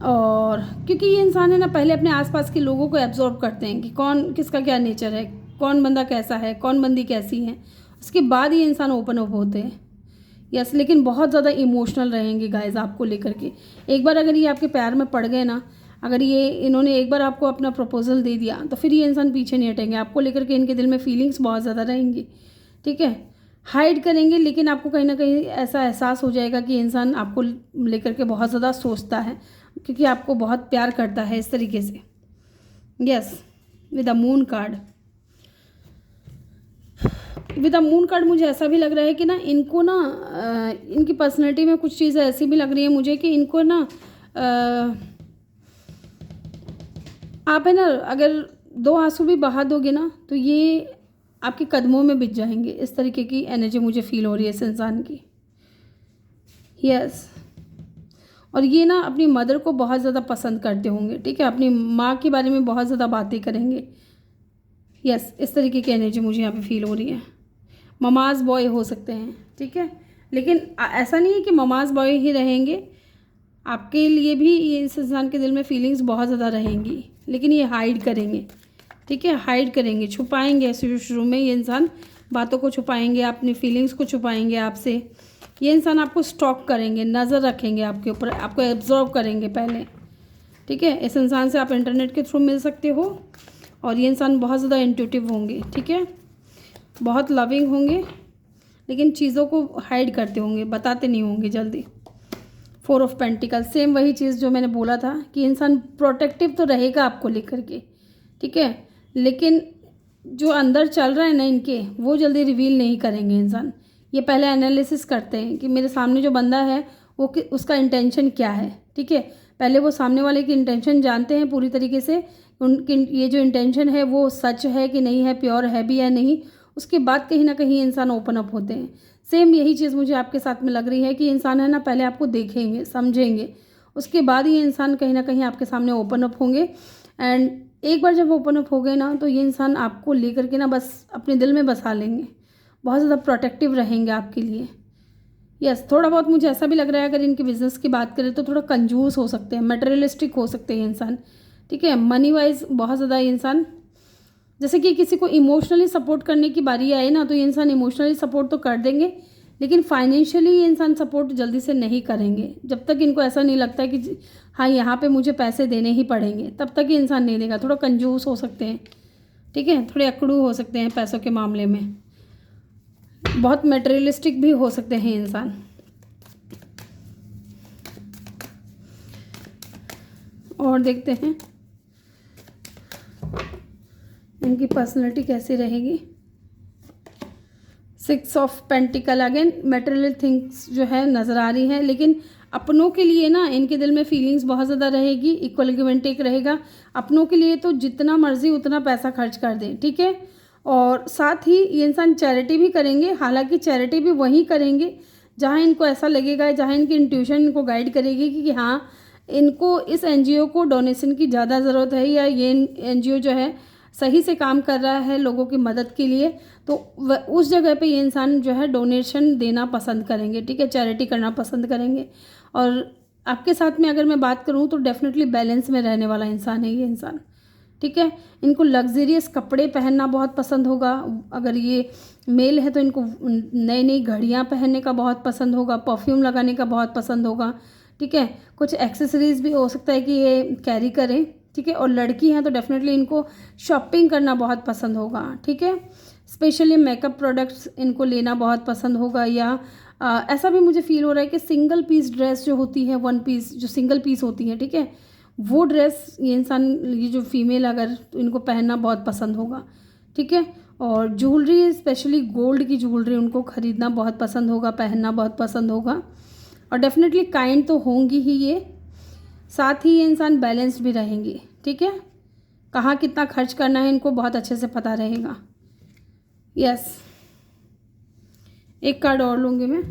और क्योंकि ये इंसान है ना, पहले अपने आसपास के लोगों को एब्जॉर्ब करते हैं कि कौन किसका क्या नेचर है, कौन बंदा कैसा है, कौन बंदी कैसी है, उसके बाद ये इंसान ओपन अप होते हैं। यस, लेकिन बहुत ज़्यादा इमोशनल रहेंगे गाइज आपको लेकर के। एक बार अगर ये आपके प्यार में पड़ गए ना, अगर ये इन्होंने एक बार आपको अपना प्रपोजल दे दिया तो फिर ये इंसान पीछे नहीं हटेंगे, आपको लेकर के इनके दिल में फीलिंग्स बहुत ज़्यादा रहेंगी, ठीक है। हाइड करेंगे, लेकिन आपको कहीं ना कहीं ऐसा एहसास हो जाएगा कि इंसान आपको लेकर के बहुत ज़्यादा सोचता है, क्योंकि आपको बहुत प्यार करता है इस तरीके से। Yes, with the moon card, with the moon card मुझे ऐसा भी लग रहा है कि ना इनको ना इनकी पर्सनैलिटी में कुछ चीज़ें ऐसी भी लग रही है मुझे कि इनको ना आप है ना, अगर 2 आंसू भी बहा दोगे ना तो ये आपके कदमों में बिछ जाएंगे, इस तरीके की एनर्जी मुझे फील हो रही है इस इंसान की। यस, और ये ना अपनी मदर को बहुत ज़्यादा पसंद करते होंगे, ठीक है, अपनी माँ के बारे में बहुत ज़्यादा बातें करेंगे। यस, इस तरीके की एनर्जी मुझे यहाँ पे फील हो रही है। ममाज बॉय हो सकते हैं, ठीक है, लेकिन ऐसा नहीं है कि ममाज बॉय ही रहेंगे, आपके लिए भी ये इस इंसान के दिल में फीलिंग्स बहुत ज़्यादा रहेंगी, लेकिन ये हाइड करेंगे, ठीक है, हाइड करेंगे, छुपाएंगे। शुरू में ये इंसान बातों को छुपाएंगे, अपनी फीलिंग्स को छुपाएंगे आपसे। ये इंसान आपको स्टॉक करेंगे, नज़र रखेंगे आपके ऊपर, आपको एब्जॉर्व करेंगे पहले, ठीक है। इस इंसान से आप इंटरनेट के थ्रू मिल सकते हो, और ये इंसान बहुत ज़्यादा इंट्यूटिव होंगे, ठीक है, बहुत लविंग होंगे, लेकिन चीज़ों को हाइड करते होंगे, बताते नहीं होंगे जल्दी। 4 ऑफ पेंटिकल, सेम वही चीज़ जो मैंने बोला था कि इंसान प्रोटेक्टिव तो रहेगा आपको लेकर के, ठीक है, लेकिन जो अंदर चल रहा है ना इनके, वो जल्दी रिवील नहीं करेंगे इंसान। ये पहले एनालिसिस करते हैं कि मेरे सामने जो बंदा है वो उसका इंटेंशन क्या है, ठीक है। पहले वो सामने वाले की इंटेंशन जानते हैं पूरी तरीके से, उनकी ये जो इंटेंशन है वो सच है कि नहीं है, प्योर है भी या नहीं, उसके बाद कहीं ना कहीं इंसान ओपन अप होते हैं। सेम यही चीज़ मुझे आपके साथ में लग रही है कि इंसान है ना, पहले आपको देखेंगे, समझेंगे, उसके बाद ये इंसान कहीं ना कहीं आपके सामने ओपन अप होंगे। एंड एक बार जब ओपन अप हो गए ना, तो ये इंसान आपको लेकर के ना बस अपने दिल में बसा लेंगे, बहुत ज़्यादा प्रोटेक्टिव रहेंगे आपके लिए। यस, थोड़ा बहुत मुझे ऐसा भी लग रहा है, अगर इनके बिजनेस की बात करें तो थोड़ा कंजूस हो सकते हैं, मटेरियलिस्टिक हो सकते हैं इंसान, ठीक है। मनी वाइज बहुत ज़्यादा इंसान, जैसे कि किसी को इमोशनली सपोर्ट करने की बारी आए ना, तो ये इंसान इमोशनली सपोर्ट तो कर देंगे, लेकिन फाइनेंशियली ये इंसान सपोर्ट जल्दी से नहीं करेंगे। जब तक इनको ऐसा नहीं लगता है कि हाँ यहाँ पे मुझे पैसे देने ही पड़ेंगे, तब तक ये इंसान नहीं देगा। थोड़ा कंजूस हो सकते हैं, ठीक है, थोड़े अकड़ू हो सकते हैं पैसों के मामले में, बहुत मटेरियलिस्टिक भी हो सकते हैं इंसान। और देखते हैं इनकी पर्सनैलिटी कैसी रहेगी। 6 of pentacle, again material things जो है नज़र आ रही है, लेकिन अपनों के लिए ना इनके दिल में फीलिंग्स बहुत ज़्यादा रहेगी, इक्वल गिव एंड टेक रहेगा। अपनों के लिए तो जितना मर्जी उतना पैसा खर्च कर दें, ठीक है। और साथ ही ये इंसान चैरिटी भी करेंगे, हालांकि चैरिटी भी वहीं करेंगे जहाँ इनको ऐसा लगेगा, जहाँ इनकी इंट्यूशन इनको गाइड करेगी कि हाँ इनको इस एनजीओ को डोनेशन की ज़्यादा ज़रूरत है, या ये एनजीओ जो है सही से काम कर रहा है लोगों की मदद के लिए, तो उस जगह पे ये इंसान जो है डोनेशन देना पसंद करेंगे, ठीक है, चैरिटी करना पसंद करेंगे। और आपके साथ में अगर मैं बात करूँ तो डेफिनेटली बैलेंस में रहने वाला इंसान है ये इंसान, ठीक है। इनको लग्जरियस कपड़े पहनना बहुत पसंद होगा। अगर ये मेल है तो इनको नई नई घड़ियाँ पहनने का बहुत पसंद होगा, परफ्यूम लगाने का बहुत पसंद होगा, ठीक है। कुछ एक्सेसरीज़ भी हो सकता है कि ये कैरी करें, ठीक है। और लड़की हैं तो डेफिनेटली इनको शॉपिंग करना बहुत पसंद होगा, ठीक है। स्पेशली मेकअप प्रोडक्ट्स इनको लेना बहुत पसंद होगा, या ऐसा भी मुझे फील हो रहा है कि सिंगल पीस ड्रेस जो होती है, वन पीस जो सिंगल पीस होती है, ठीक है, वो ड्रेस ये इंसान, ये जो फीमेल अगर, तो इनको पहनना बहुत पसंद होगा, ठीक है। और ज्वेलरी, स्पेशली गोल्ड की ज्वेलरी उनको ख़रीदना बहुत पसंद होगा, पहनना बहुत पसंद होगा। और डेफिनेटली काइंड तो होंगी ही ये, साथ ही ये इंसान बैलेंस्ड भी रहेंगे, ठीक है। कहाँ कितना खर्च करना है इनको बहुत अच्छे से पता रहेगा। यस, एक कार्ड और लूँगी मैं।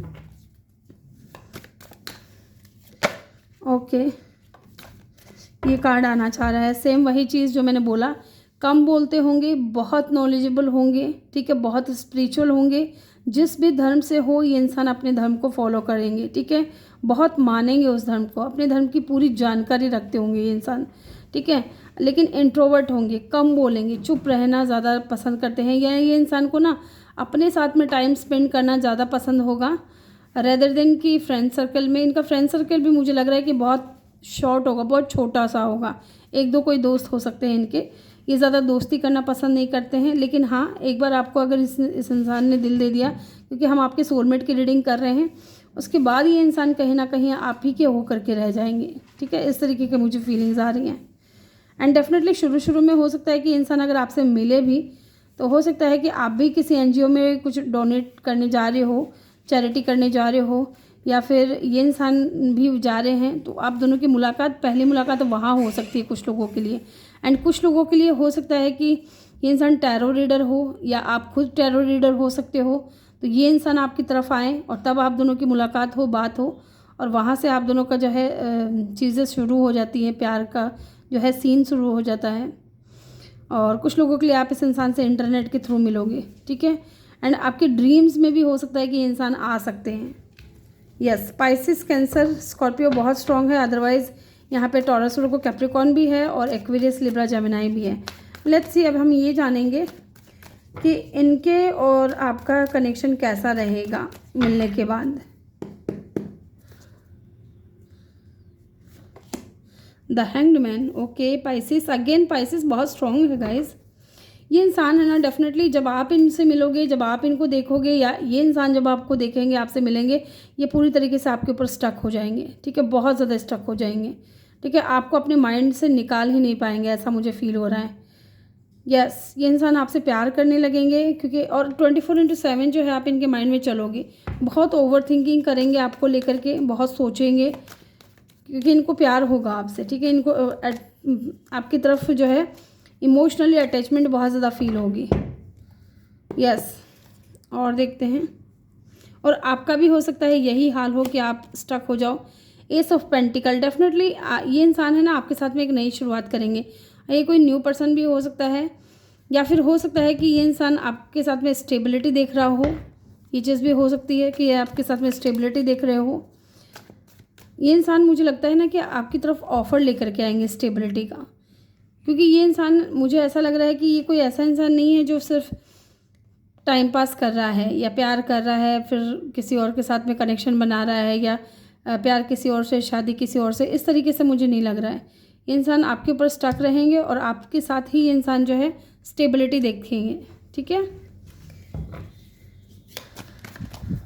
ओके, ये कार्ड आना चाह रहा है, सेम वही चीज़ जो मैंने बोला, कम बोलते होंगे, बहुत नॉलेजेबल होंगे, ठीक है, बहुत स्पिरिचुअल होंगे। जिस भी धर्म से हो ये इंसान अपने धर्म को फॉलो करेंगे, ठीक है, बहुत मानेंगे उस धर्म को, अपने धर्म की पूरी जानकारी रखते होंगे ये इंसान, ठीक है। लेकिन इंट्रोवर्ट होंगे, कम बोलेंगे, चुप रहना ज़्यादा पसंद करते हैं, या ये इंसान को ना अपने साथ में टाइम स्पेंड करना ज़्यादा पसंद होगा रेदर देन कि फ्रेंड सर्कल में। इनका फ्रेंड सर्कल भी मुझे लग रहा है कि बहुत शॉर्ट होगा, बहुत छोटा सा होगा, एक दो कोई दोस्त हो सकते हैं इनके। ये ज़्यादा दोस्ती करना पसंद नहीं करते हैं। लेकिन हाँ, एक बार आपको अगर इस इंसान ने दिल दे दिया, क्योंकि हम आपके सोलमेट की रीडिंग कर रहे हैं, उसके बाद ये इंसान कहीं ना कहीं आप ही के हो करके रह जाएंगे, ठीक है। इस तरीके के मुझे फीलिंग्स आ रही हैं। एंड डेफिनेटली शुरू में हो सकता है कि इंसान अगर आपसे मिले भी तो हो सकता है कि आप भी किसी एनजीओ में कुछ डोनेट करने जा रहे हो, चैरिटी करने जा रहे हो, या फिर ये इंसान भी जा रहे हैं, तो आप दोनों की मुलाकात, पहली मुलाकात वहाँ हो सकती है कुछ लोगों के लिए। एंड कुछ लोगों के लिए हो सकता है कि ये इंसान टैरो रीडर हो, या आप खुद टैरो रीडर हो सकते हो। तो ये इंसान आपकी तरफ आए और तब आप दोनों की मुलाकात हो, बात हो, और वहाँ से आप दोनों का जो है चीज़ें शुरू हो जाती हैं, प्यार का जो है सीन शुरू हो जाता है। और कुछ लोगों के लिए आप इस इंसान से इंटरनेट के थ्रू मिलोगे, ठीक है। एंड आपके ड्रीम्स में भी हो सकता है कि ये इंसान आ सकते हैं। यस, स्पाइसिस, कैंसर, स्कॉर्पियो बहुत स्ट्रॉन्ग है। अदरवाइज़ यहाँ पे टॉरस, वर्गो, कैप्रिकॉर्न भी है, और एक्वेरियस, लिब्रा, जेमिनाई भी है। लेट्स सी, अब हम ये जानेंगे कि इनके और आपका कनेक्शन कैसा रहेगा मिलने के बाद। The hanged man, okay. Pisces, again Pisces बहुत स्ट्रॉन्ग है गाइज। ये इंसान है ना, डेफिनेटली जब आप इनसे मिलोगे, जब आप इनको देखोगे, या ये इंसान जब आपको देखेंगे, आपसे मिलेंगे, ये पूरी तरीके से आपके ऊपर स्टक हो जाएंगे, ठीक है, बहुत ज़्यादा स्टक हो जाएंगे, ठीक है। आपको अपने माइंड से निकाल ही नहीं पाएंगे, ऐसा मुझे फील हो रहा है। यस, ये इंसान आपसे प्यार करने लगेंगे, क्योंकि और 24/7 जो है आप इनके माइंड में चलोगे। बहुत ओवर थिंकिंग करेंगे आपको लेकर के, बहुत सोचेंगे, क्योंकि इनको प्यार होगा आपसे, ठीक है। इनको आपकी तरफ जो है इमोशनली अटैचमेंट बहुत ज़्यादा फील होगी। यस, और देखते हैं, और आपका भी हो सकता है यही हाल हो कि आप स्टक हो जाओ। एस ऑफ पेंटिकल, डेफिनेटली ये इंसान है ना आपके साथ में एक नई शुरुआत करेंगे। ये कोई न्यू पर्सन भी हो सकता है, या फिर हो सकता है कि ये इंसान आपके साथ में स्टेबिलिटी देख रहा हो। ये चीज़ भी हो सकती है कि ये आपके साथ में स्टेबिलिटी देख रहे हो। ये इंसान, मुझे लगता है ना कि आपकी तरफ ऑफ़र लेकर के आएंगे स्टेबिलिटी का, क्योंकि ये इंसान, मुझे ऐसा लग रहा है कि ये कोई ऐसा इंसान नहीं है जो सिर्फ टाइम पास कर रहा है, या प्यार कर रहा है, फिर किसी और के साथ में कनेक्शन बना रहा है, या प्यार किसी और से, शादी किसी और से, इस तरीके से मुझे नहीं लग रहा है। ये इंसान आपके ऊपर स्टक रहेंगे, और आपके साथ ही ये इंसान जो है स्टेबिलिटी देखेंगे, ठीक है।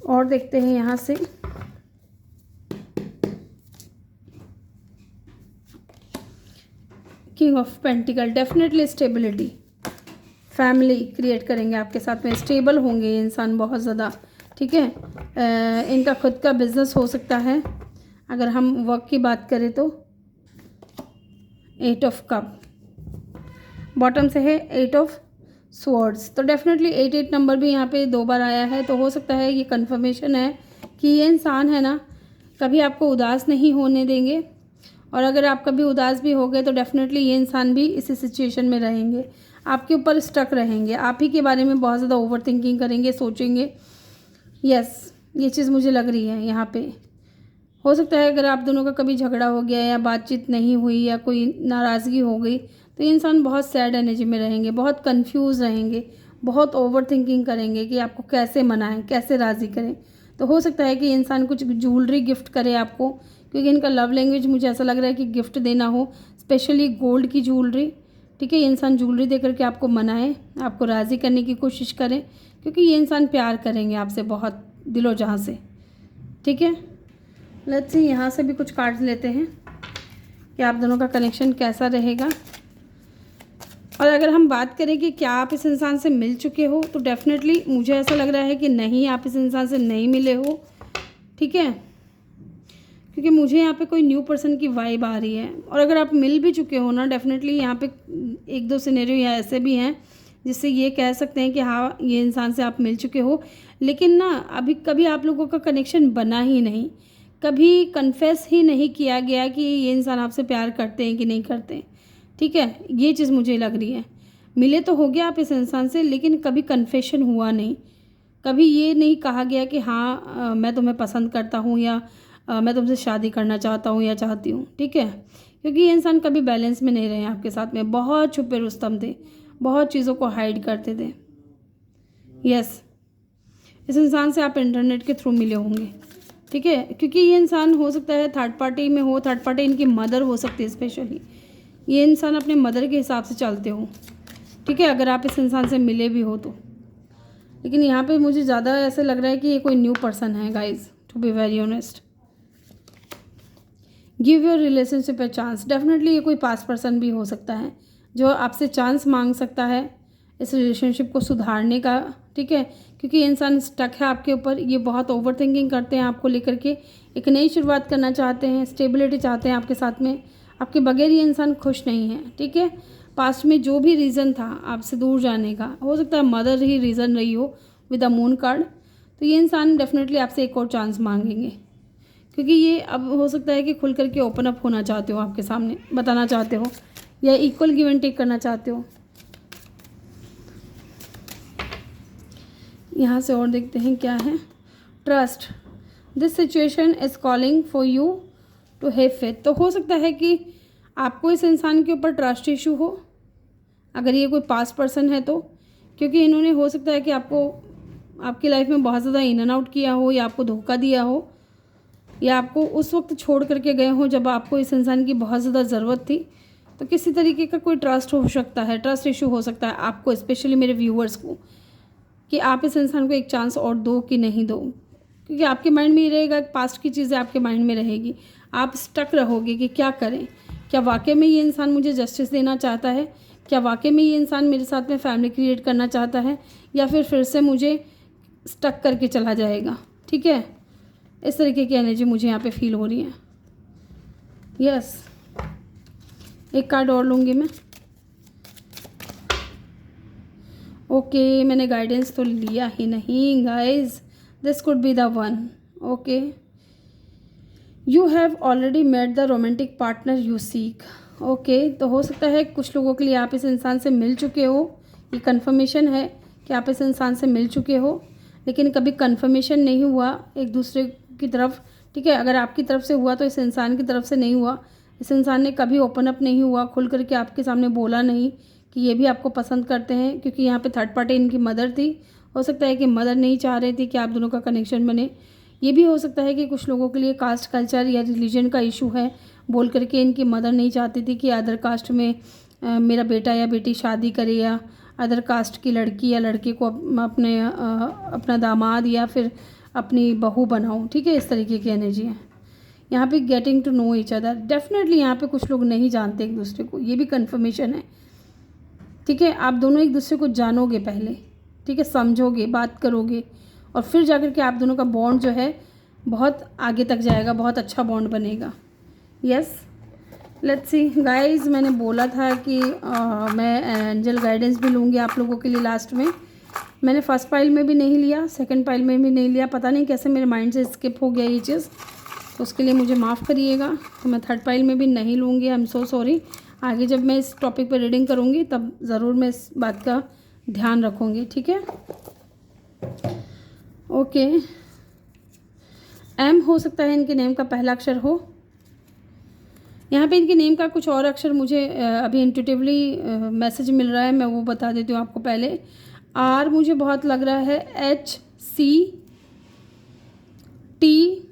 और देखते हैं यहाँ से, king of pentacle, definitely stability, family create करेंगे आपके साथ में, स्टेबल होंगे ये इंसान बहुत ज़्यादा, ठीक है। इनका खुद का बिजनेस हो सकता है, अगर हम वर्क की बात करें तो। 8 ऑफ कप, बॉटम से है 8 ऑफ स्वॉर्ड्स, तो डेफिनेटली 8 नंबर भी यहाँ पे 2 बार आया है, तो हो सकता है ये कंफर्मेशन है कि ये इंसान है ना कभी आपको उदास नहीं होने देंगे, और अगर आप कभी उदास भी हो गए तो डेफिनेटली ये इंसान भी इसी सिचुएशन में रहेंगे, आपके ऊपर स्टक रहेंगे, आप ही के बारे में बहुत ज़्यादा ओवर थिंकिंग करेंगे, सोचेंगे। यस, ये चीज़ मुझे लग रही है यहाँ पे। हो सकता है अगर आप दोनों का कभी झगड़ा हो गया या बातचीत नहीं हुई या कोई नाराज़गी हो गई तो ये इंसान बहुत सैड एनर्जी में रहेंगे, बहुत कंफ्यूज रहेंगे, बहुत ओवर थिंकिंग करेंगे कि आपको कैसे मनाएं, कैसे राज़ी करें। तो हो सकता है कि ये इंसान कुछ ज्वेलरी गिफ्ट करे आपको, क्योंकि इनका लव लैंग्वेज मुझे ऐसा लग रहा है कि गिफ्ट देना हो, स्पेशली गोल्ड की ज्वेलरी। ठीक है, ये इंसान ज्वेलरी दे करके आपको मनाए, आपको राज़ी करने की कोशिश करें, क्योंकि ये इंसान प्यार करेंगे आपसे बहुत दिलो जहाँ से। ठीक है, लेट्स सी यहाँ से भी कुछ कार्ड्स लेते हैं कि आप दोनों का कनेक्शन कैसा रहेगा। और अगर हम बात करें कि क्या आप इस इंसान से मिल चुके हो, तो डेफिनेटली मुझे ऐसा लग रहा है कि नहीं, आप इस इंसान से नहीं मिले हो। ठीक है, क्योंकि मुझे यहाँ पे कोई न्यू पर्सन की वाइब आ रही है। और अगर आप मिल भी चुके हो ना, डेफिनेटली यहाँ पे एक दो सिनेरियो यहाँ ऐसे भी हैं जिससे ये कह सकते हैं कि हाँ, ये इंसान से आप मिल चुके हो, लेकिन ना अभी कभी आप लोगों का कनेक्शन बना ही नहीं, कभी कन्फेस ही नहीं किया गया कि ये इंसान आपसे प्यार करते हैं कि नहीं करते हैं। ठीक है, ये चीज़ मुझे लग रही है। मिले तो हो गया आप इस इंसान से, लेकिन कभी कन्फेशन हुआ नहीं, कभी ये नहीं कहा गया कि हाँ मैं तुम्हें पसंद करता हूँ या मैं तुमसे शादी करना चाहता हूँ या चाहती हूँ। ठीक है, क्योंकि ये इंसान कभी बैलेंस में नहीं रहे आपके साथ में, बहुत छुपे रुस्तम थे, बहुत चीज़ों को हाइड करते थे। यस, इस इंसान से आप इंटरनेट के थ्रू मिले होंगे। ठीक है, क्योंकि ये इंसान हो सकता है थर्ड पार्टी में हो, थर्ड पार्टी इनकी मदर हो सकती है स्पेशली। ये इंसान अपने मदर के हिसाब से चलते हो। ठीक है, अगर आप इस इंसान से मिले भी हो तो। लेकिन यहाँ पे मुझे ज़्यादा ऐसे लग रहा है कि ये कोई न्यू पर्सन है guys, to be very honest. Give your relationship a chance. Definitely ये कोई पास्ट पर्सन भी हो सकता है जो आपसे चांस मांग सकता है इस रिलेशनशिप को सुधारने का। ठीक है, क्योंकि ये इंसान स्टक है आपके ऊपर, ये बहुत ओवर थिंकिंग करते हैं आपको लेकर के, एक नई शुरुआत करना चाहते हैं, स्टेबिलिटी चाहते हैं आपके साथ में। आपके बगैर ये इंसान खुश नहीं है। ठीक है, पास्ट में जो भी रीज़न था आपसे दूर जाने का, हो सकता है मदर ही रीज़न रही हो विद द मून कार्ड, तो ये इंसान डेफिनेटली आपसे एक और चांस मांगेंगे, क्योंकि ये अब हो सकता है कि खुल करके ओपन अप होना चाहते हो, आपके सामने बताना चाहते हो, या इक्वल गिव एंड टेक करना चाहते हो। यहाँ से और देखते हैं क्या है। Trust, this situation is calling for you to have faith. तो हो सकता है कि आपको इस इंसान के ऊपर ट्रस्ट इशू हो, अगर ये कोई पास्ट पर्सन है तो, क्योंकि इन्होंने हो सकता है कि आपको आपकी लाइफ में बहुत ज़्यादा इन एंड आउट किया हो, या आपको धोखा दिया हो, या आपको उस वक्त छोड़ करके गए हो जब आपको इस इंसान की बहुत ज़्यादा ज़रूरत थी। तो किसी तरीके का कोई ट्रस्ट हो सकता है, ट्रस्ट इशू हो सकता है आपको, स्पेशली मेरे व्यूअर्स को, कि आप इस इंसान को एक चांस और दो कि नहीं दो। क्योंकि आपके माइंड में ये रहेगा, पास्ट की चीज़ें आपके माइंड में रहेगी, आप स्टक रहोगे कि क्या करें, क्या वाकई में ये इंसान मुझे जस्टिस देना चाहता है, क्या वाकई में ये इंसान मेरे साथ में फैमिली क्रिएट करना चाहता है, या फिर से मुझे स्टक करके चला जाएगा। ठीक है, इस तरीके की एनर्जी मुझे यहाँ पे फील हो रही है। यस, एक कार्ड और लूँगी मैं। ओके, मैंने गाइडेंस तो लिया ही नहीं guys, this could be the one. Okay, you have already met the romantic partner you seek. Okay, तो हो सकता है कुछ लोगों के लिए आप इस इंसान से मिल चुके हो, ये कन्फर्मेशन है कि आप इस इंसान से मिल चुके हो, लेकिन कभी कन्फर्मेशन नहीं हुआ एक दूसरे की तरफ। ठीक है, अगर आपकी तरफ से हुआ तो इस इंसान की तरफ से नहीं हुआ। इस इंसान ने कभी ओपन अप नहीं हुआ, खुल करके आपके सामने बोला नहीं कि ये भी आपको पसंद करते हैं, क्योंकि यहाँ पे थर्ड पार्टी इनकी मदर थी। हो सकता है कि मदर नहीं चाह रही थी कि आप दोनों का कनेक्शन बने। ये भी हो सकता है कि कुछ लोगों के लिए कास्ट कल्चर या रिलीजन का इशू है, बोल करके इनकी मदर नहीं चाहती थी कि अदर कास्ट में मेरा बेटा या बेटी शादी करे, या अदर कास्ट की लड़की या लड़के को अपना दामाद या फिर अपनी बहू बनाऊं। ठीक है, इस तरीके की एनर्जी है यहाँ पे। Getting to know each other, definitely यहाँ पे कुछ लोग नहीं जानते एक दूसरे को, ये भी कन्फर्मेशन है। ठीक है, आप दोनों एक दूसरे को जानोगे पहले, ठीक है, समझोगे, बात करोगे, और फिर जाकर के आप दोनों का बॉन्ड जो है बहुत आगे तक जाएगा, बहुत अच्छा बॉन्ड बनेगा। यस, लेट्स सी गाइस, मैंने बोला था कि मैं एंजल गाइडेंस भी लूँगी आप लोगों के लिए लास्ट में। मैंने फर्स्ट पाइल में भी नहीं लिया, सेकंड पाइल में भी नहीं लिया, पता नहीं कैसे मेरे माइंड से स्किप हो गया ये चीज़, तो उसके लिए मुझे माफ़ करिएगा। तो मैं थर्ड पाइल में भी नहीं लूँगी, आई एम सो सॉरी। आगे जब मैं इस टॉपिक पर रीडिंग करूँगी तब ज़रूर मैं इस बात का ध्यान रखूँगी। ठीक है, ओके। एम हो सकता है इनके नेम का पहला अक्षर हो। यहाँ पे इनके नेम का कुछ और अक्षर मुझे अभी इंट्यूटिवली मैसेज मिल रहा है, मैं वो बता देती हूँ आपको पहले। आर मुझे बहुत लग रहा है, H C T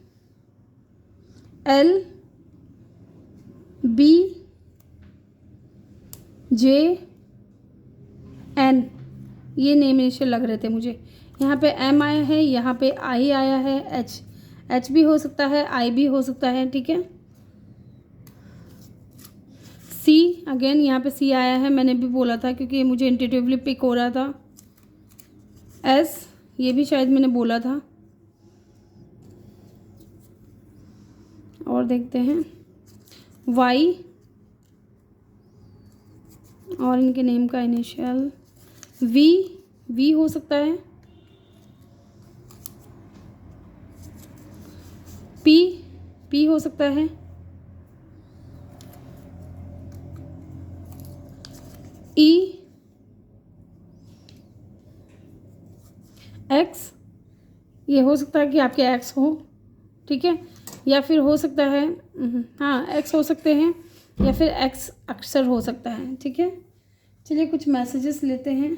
L B J N, ये नेम इनिशियल लग रहे थे मुझे। यहाँ पे एम आया है, यहाँ पे आई आया है, एच भी हो सकता है, आई भी हो सकता है, ठीक है। सी अगेन यहाँ पे सी आया है, मैंने भी बोला था क्योंकि ये मुझे इंट्यूटिवली पिक हो रहा था। एस ये भी शायद मैंने बोला था। और देखते हैं वाई और इनके नेम का इनिशियल वी हो सकता है। पी हो सकता है। ई एक्स ये हो सकता है कि आपके एक्स हो, ठीक है, या फिर हो सकता है हाँ एक्स हो सकते हैं, या फिर एक्स अक्सर हो सकता है, ठीक है। चलिए कुछ मैसेजेस लेते हैं।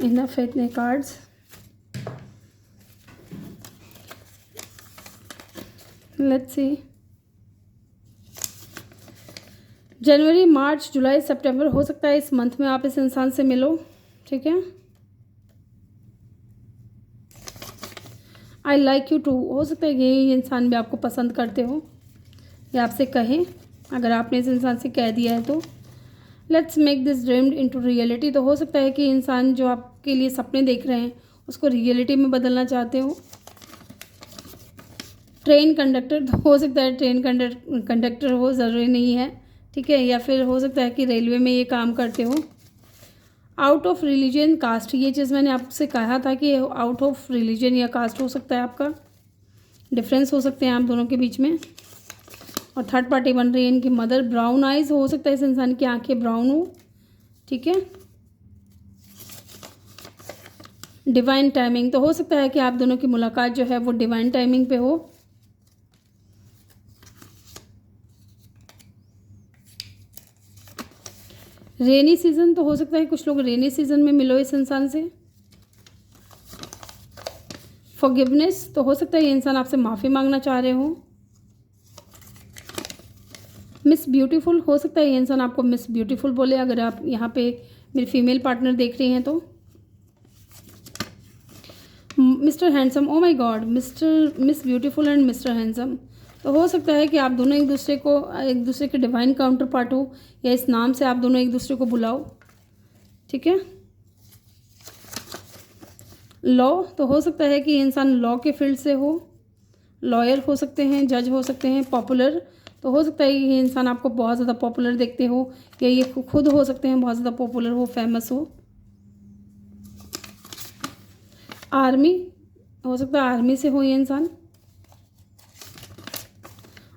इनफ है इतने कार्ड्स। लेट्स सी, जनवरी मार्च जुलाई सितंबर हो सकता है इस मंथ में आप इस इंसान से मिलो, ठीक है। आई लाइक यू टू हो सकता है ये इंसान भी आपको पसंद करते हो या आपसे कहें, अगर आपने इस इंसान से कह दिया है तो। Let's make this dreamed into reality, तो हो सकता है कि इंसान जो आपके लिए सपने देख रहे हैं उसको रियलिटी में बदलना चाहते हो। ट्रेन कंडक्टर, तो हो सकता है ट्रेन कंडक्टर हो, ज़रूरी नहीं है, ठीक है, या फिर हो सकता है कि रेलवे में ये काम करते हो। आउट ऑफ रिलीजन कास्ट, ये चीज़ मैंने आपसे कहा था कि आउट ऑफ रिलीजन या कास्ट हो सकता है, आपका डिफरेंस हो सकते हैं आप दोनों के बीच में। और थर्ड पार्टी बन रही है इनकी मदर। ब्राउन आइज हो सकता है इस इंसान की आंखें ब्राउन हो, ठीक है। डिवाइन टाइमिंग, तो हो सकता है कि आप दोनों की मुलाकात जो है वो डिवाइन टाइमिंग पे हो। रेनी सीजन, तो हो सकता है कुछ लोग रेनी सीजन में मिलो इस इंसान से। फॉरगिवनेस, तो हो सकता है ये इंसान आपसे माफ़ी मांगना चाह रहे हो। मिस ब्यूटीफुल, हो सकता है ये इंसान आपको मिस ब्यूटीफुल बोले, अगर आप यहाँ पे मेरी फीमेल पार्टनर देख रही हैं तो। Mister handsome, oh my God, miss beautiful and mister handsome, तो हो सकता है कि आप दोनों एक दूसरे के डिवाइन काउंटर पार्ट हो, या इस नाम से आप दोनों एक दूसरे को बुलाओ, ठीक है। लॉ, तो हो सकता है कि इंसान लॉ के फील्ड से हो, लॉयर हो सकते हैं, जज हो सकते हैं। पॉपुलर, तो हो सकता है ये इंसान आपको बहुत ज़्यादा पॉपुलर देखते हो, या ये खुद हो सकते हैं बहुत ज़्यादा पॉपुलर हो, फेमस हो। आर्मी, हो सकता है आर्मी से हो ये इंसान।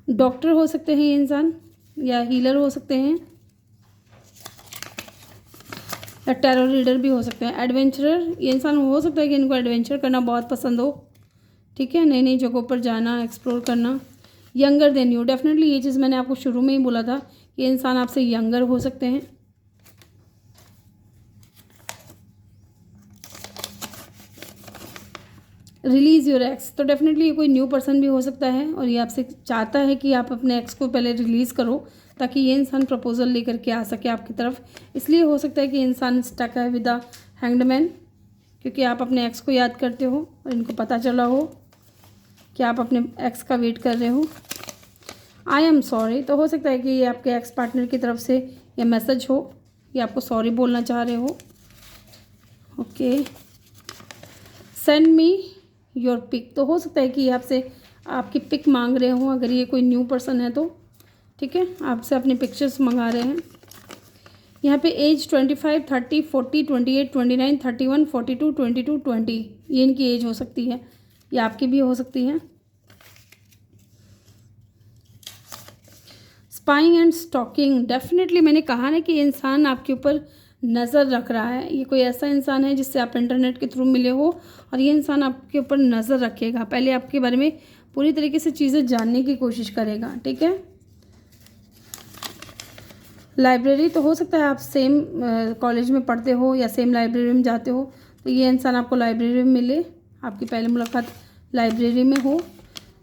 डॉक्टर हो सकते हैं ये इंसान, या हीलर हो सकते हैं, या टैरो रीडर भी हो सकते हैं। एडवेंचरर, ये इंसान हो सकता है कि इनको एडवेंचर करना बहुत पसंद हो, ठीक है, नई नई जगहों पर जाना, एक्सप्लोर करना। यंगर देन यू, डेफिनेटली ये चीज़ मैंने आपको शुरू में ही बोला था, ये इंसान आपसे यंगर हो सकते हैं। रिलीज़ योर एक्स, तो डेफिनेटली ये कोई न्यू पर्सन भी हो सकता है, और ये आपसे चाहता है कि आप अपने एक्स को पहले रिलीज़ करो ताकि ये इंसान प्रपोजल लेकर के आ सके आपकी तरफ। इसलिए हो सकता है कि इंसान स्टक है विद द हैंग्ड मैन, क्योंकि आप अपने एक्स को याद करते हो और इनको पता चला हो कि आप अपने एक्स का वेट कर रहे हो। आई एम सॉरी, तो हो सकता है कि ये आपके एक्स पार्टनर की तरफ से ये मैसेज हो, ये आपको सॉरी बोलना चाह रहे हो। Okay, send me your pic, तो हो सकता है कि ये आपसे आपकी पिक मांग रहे हो, अगर ये कोई न्यू पर्सन है तो, ठीक है, आपसे अपनी पिक्चर्स मंगा रहे हैं। यहाँ पे एज 25, 30, 40, 28, 29, 31, 42, 22, 20, ये इनकी एज हो सकती है, ये आपकी भी हो सकती है। स्पाइंग एंड स्टॉकिंग, डेफिनेटली मैंने कहा ना कि ये इंसान आपके ऊपर नज़र रख रहा है। ये कोई ऐसा इंसान है जिससे आप इंटरनेट के थ्रू मिले हो और ये इंसान आपके ऊपर नज़र रखेगा, पहले आपके बारे में पूरी तरीके से चीज़ें जानने की कोशिश करेगा, ठीक है। लाइब्रेरी, तो हो सकता है आप सेम कॉलेज में पढ़ते हो या सेम लाइब्रेरी में जाते हो, तो ये इंसान आपको लाइब्रेरी में मिले, आपकी पहली मुलाकात लाइब्रेरी में हो।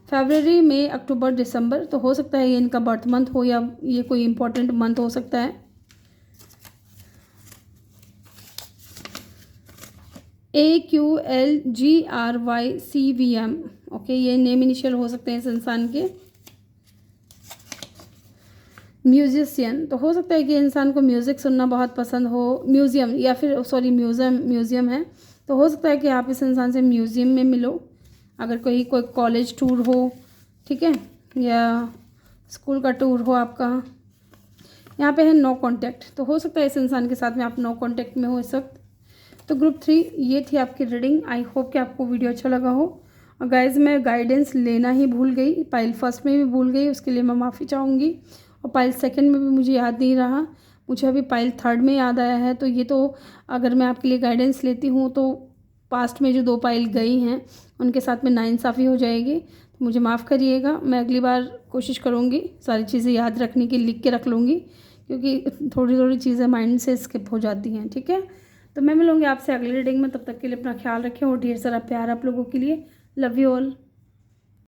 फरवरी, मई, अक्टूबर, दिसंबर, तो हो सकता है ये इनका बर्थ मंथ हो या ये कोई इम्पोर्टेंट मंथ हो सकता है। AQLGRYCVM, ओके, ये नेम इनिशियल हो सकते हैं इस इंसान के। म्यूजिशियन, तो हो सकता है कि इंसान को म्यूज़िक सुनना बहुत पसंद हो। म्यूज़ियम या फिर सॉरी म्यूज़ियम है, तो हो सकता है कि आप इस इंसान से म्यूज़ियम में मिलो, अगर कोई कॉलेज टूर हो, ठीक है, या स्कूल का टूर हो आपका। यहाँ पे है नो कांटेक्ट, तो हो सकता है इस इंसान के साथ में आप नो कांटेक्ट में हो इस वक्त। तो ग्रुप 3 ये थी आपकी रीडिंग। आई होप कि आपको वीडियो अच्छा लगा हो। और गाइज़, मैं गाइडेंस लेना ही भूल गई, पाइल फर्स्ट में भी भूल गई, उसके लिए मैं माफ़ी चाहूँगी। और पाइल सेकंड में भी मुझे याद नहीं रहा, मुझे अभी पाइल थर्ड में याद आया है। तो ये तो अगर मैं आपके लिए गाइडेंस लेती हूँ तो पास्ट में जो 2 पाइल गई हैं उनके साथ में नाइंसाफ़ी हो जाएगी, तो मुझे माफ़ करिएगा। मैं अगली बार कोशिश करूँगी सारी चीज़ें याद रखने की, लिख के रख लूँगी, क्योंकि थोड़ी थोड़ी चीज़ें माइंड से स्किप हो जाती हैं, ठीक है। तो मैं मिलूँगी आपसे अगली रीडिंग में, तब तक के लिए अपना ख्याल रखें और ढेर सारा प्यार आप लोगों के लिए। Love you all.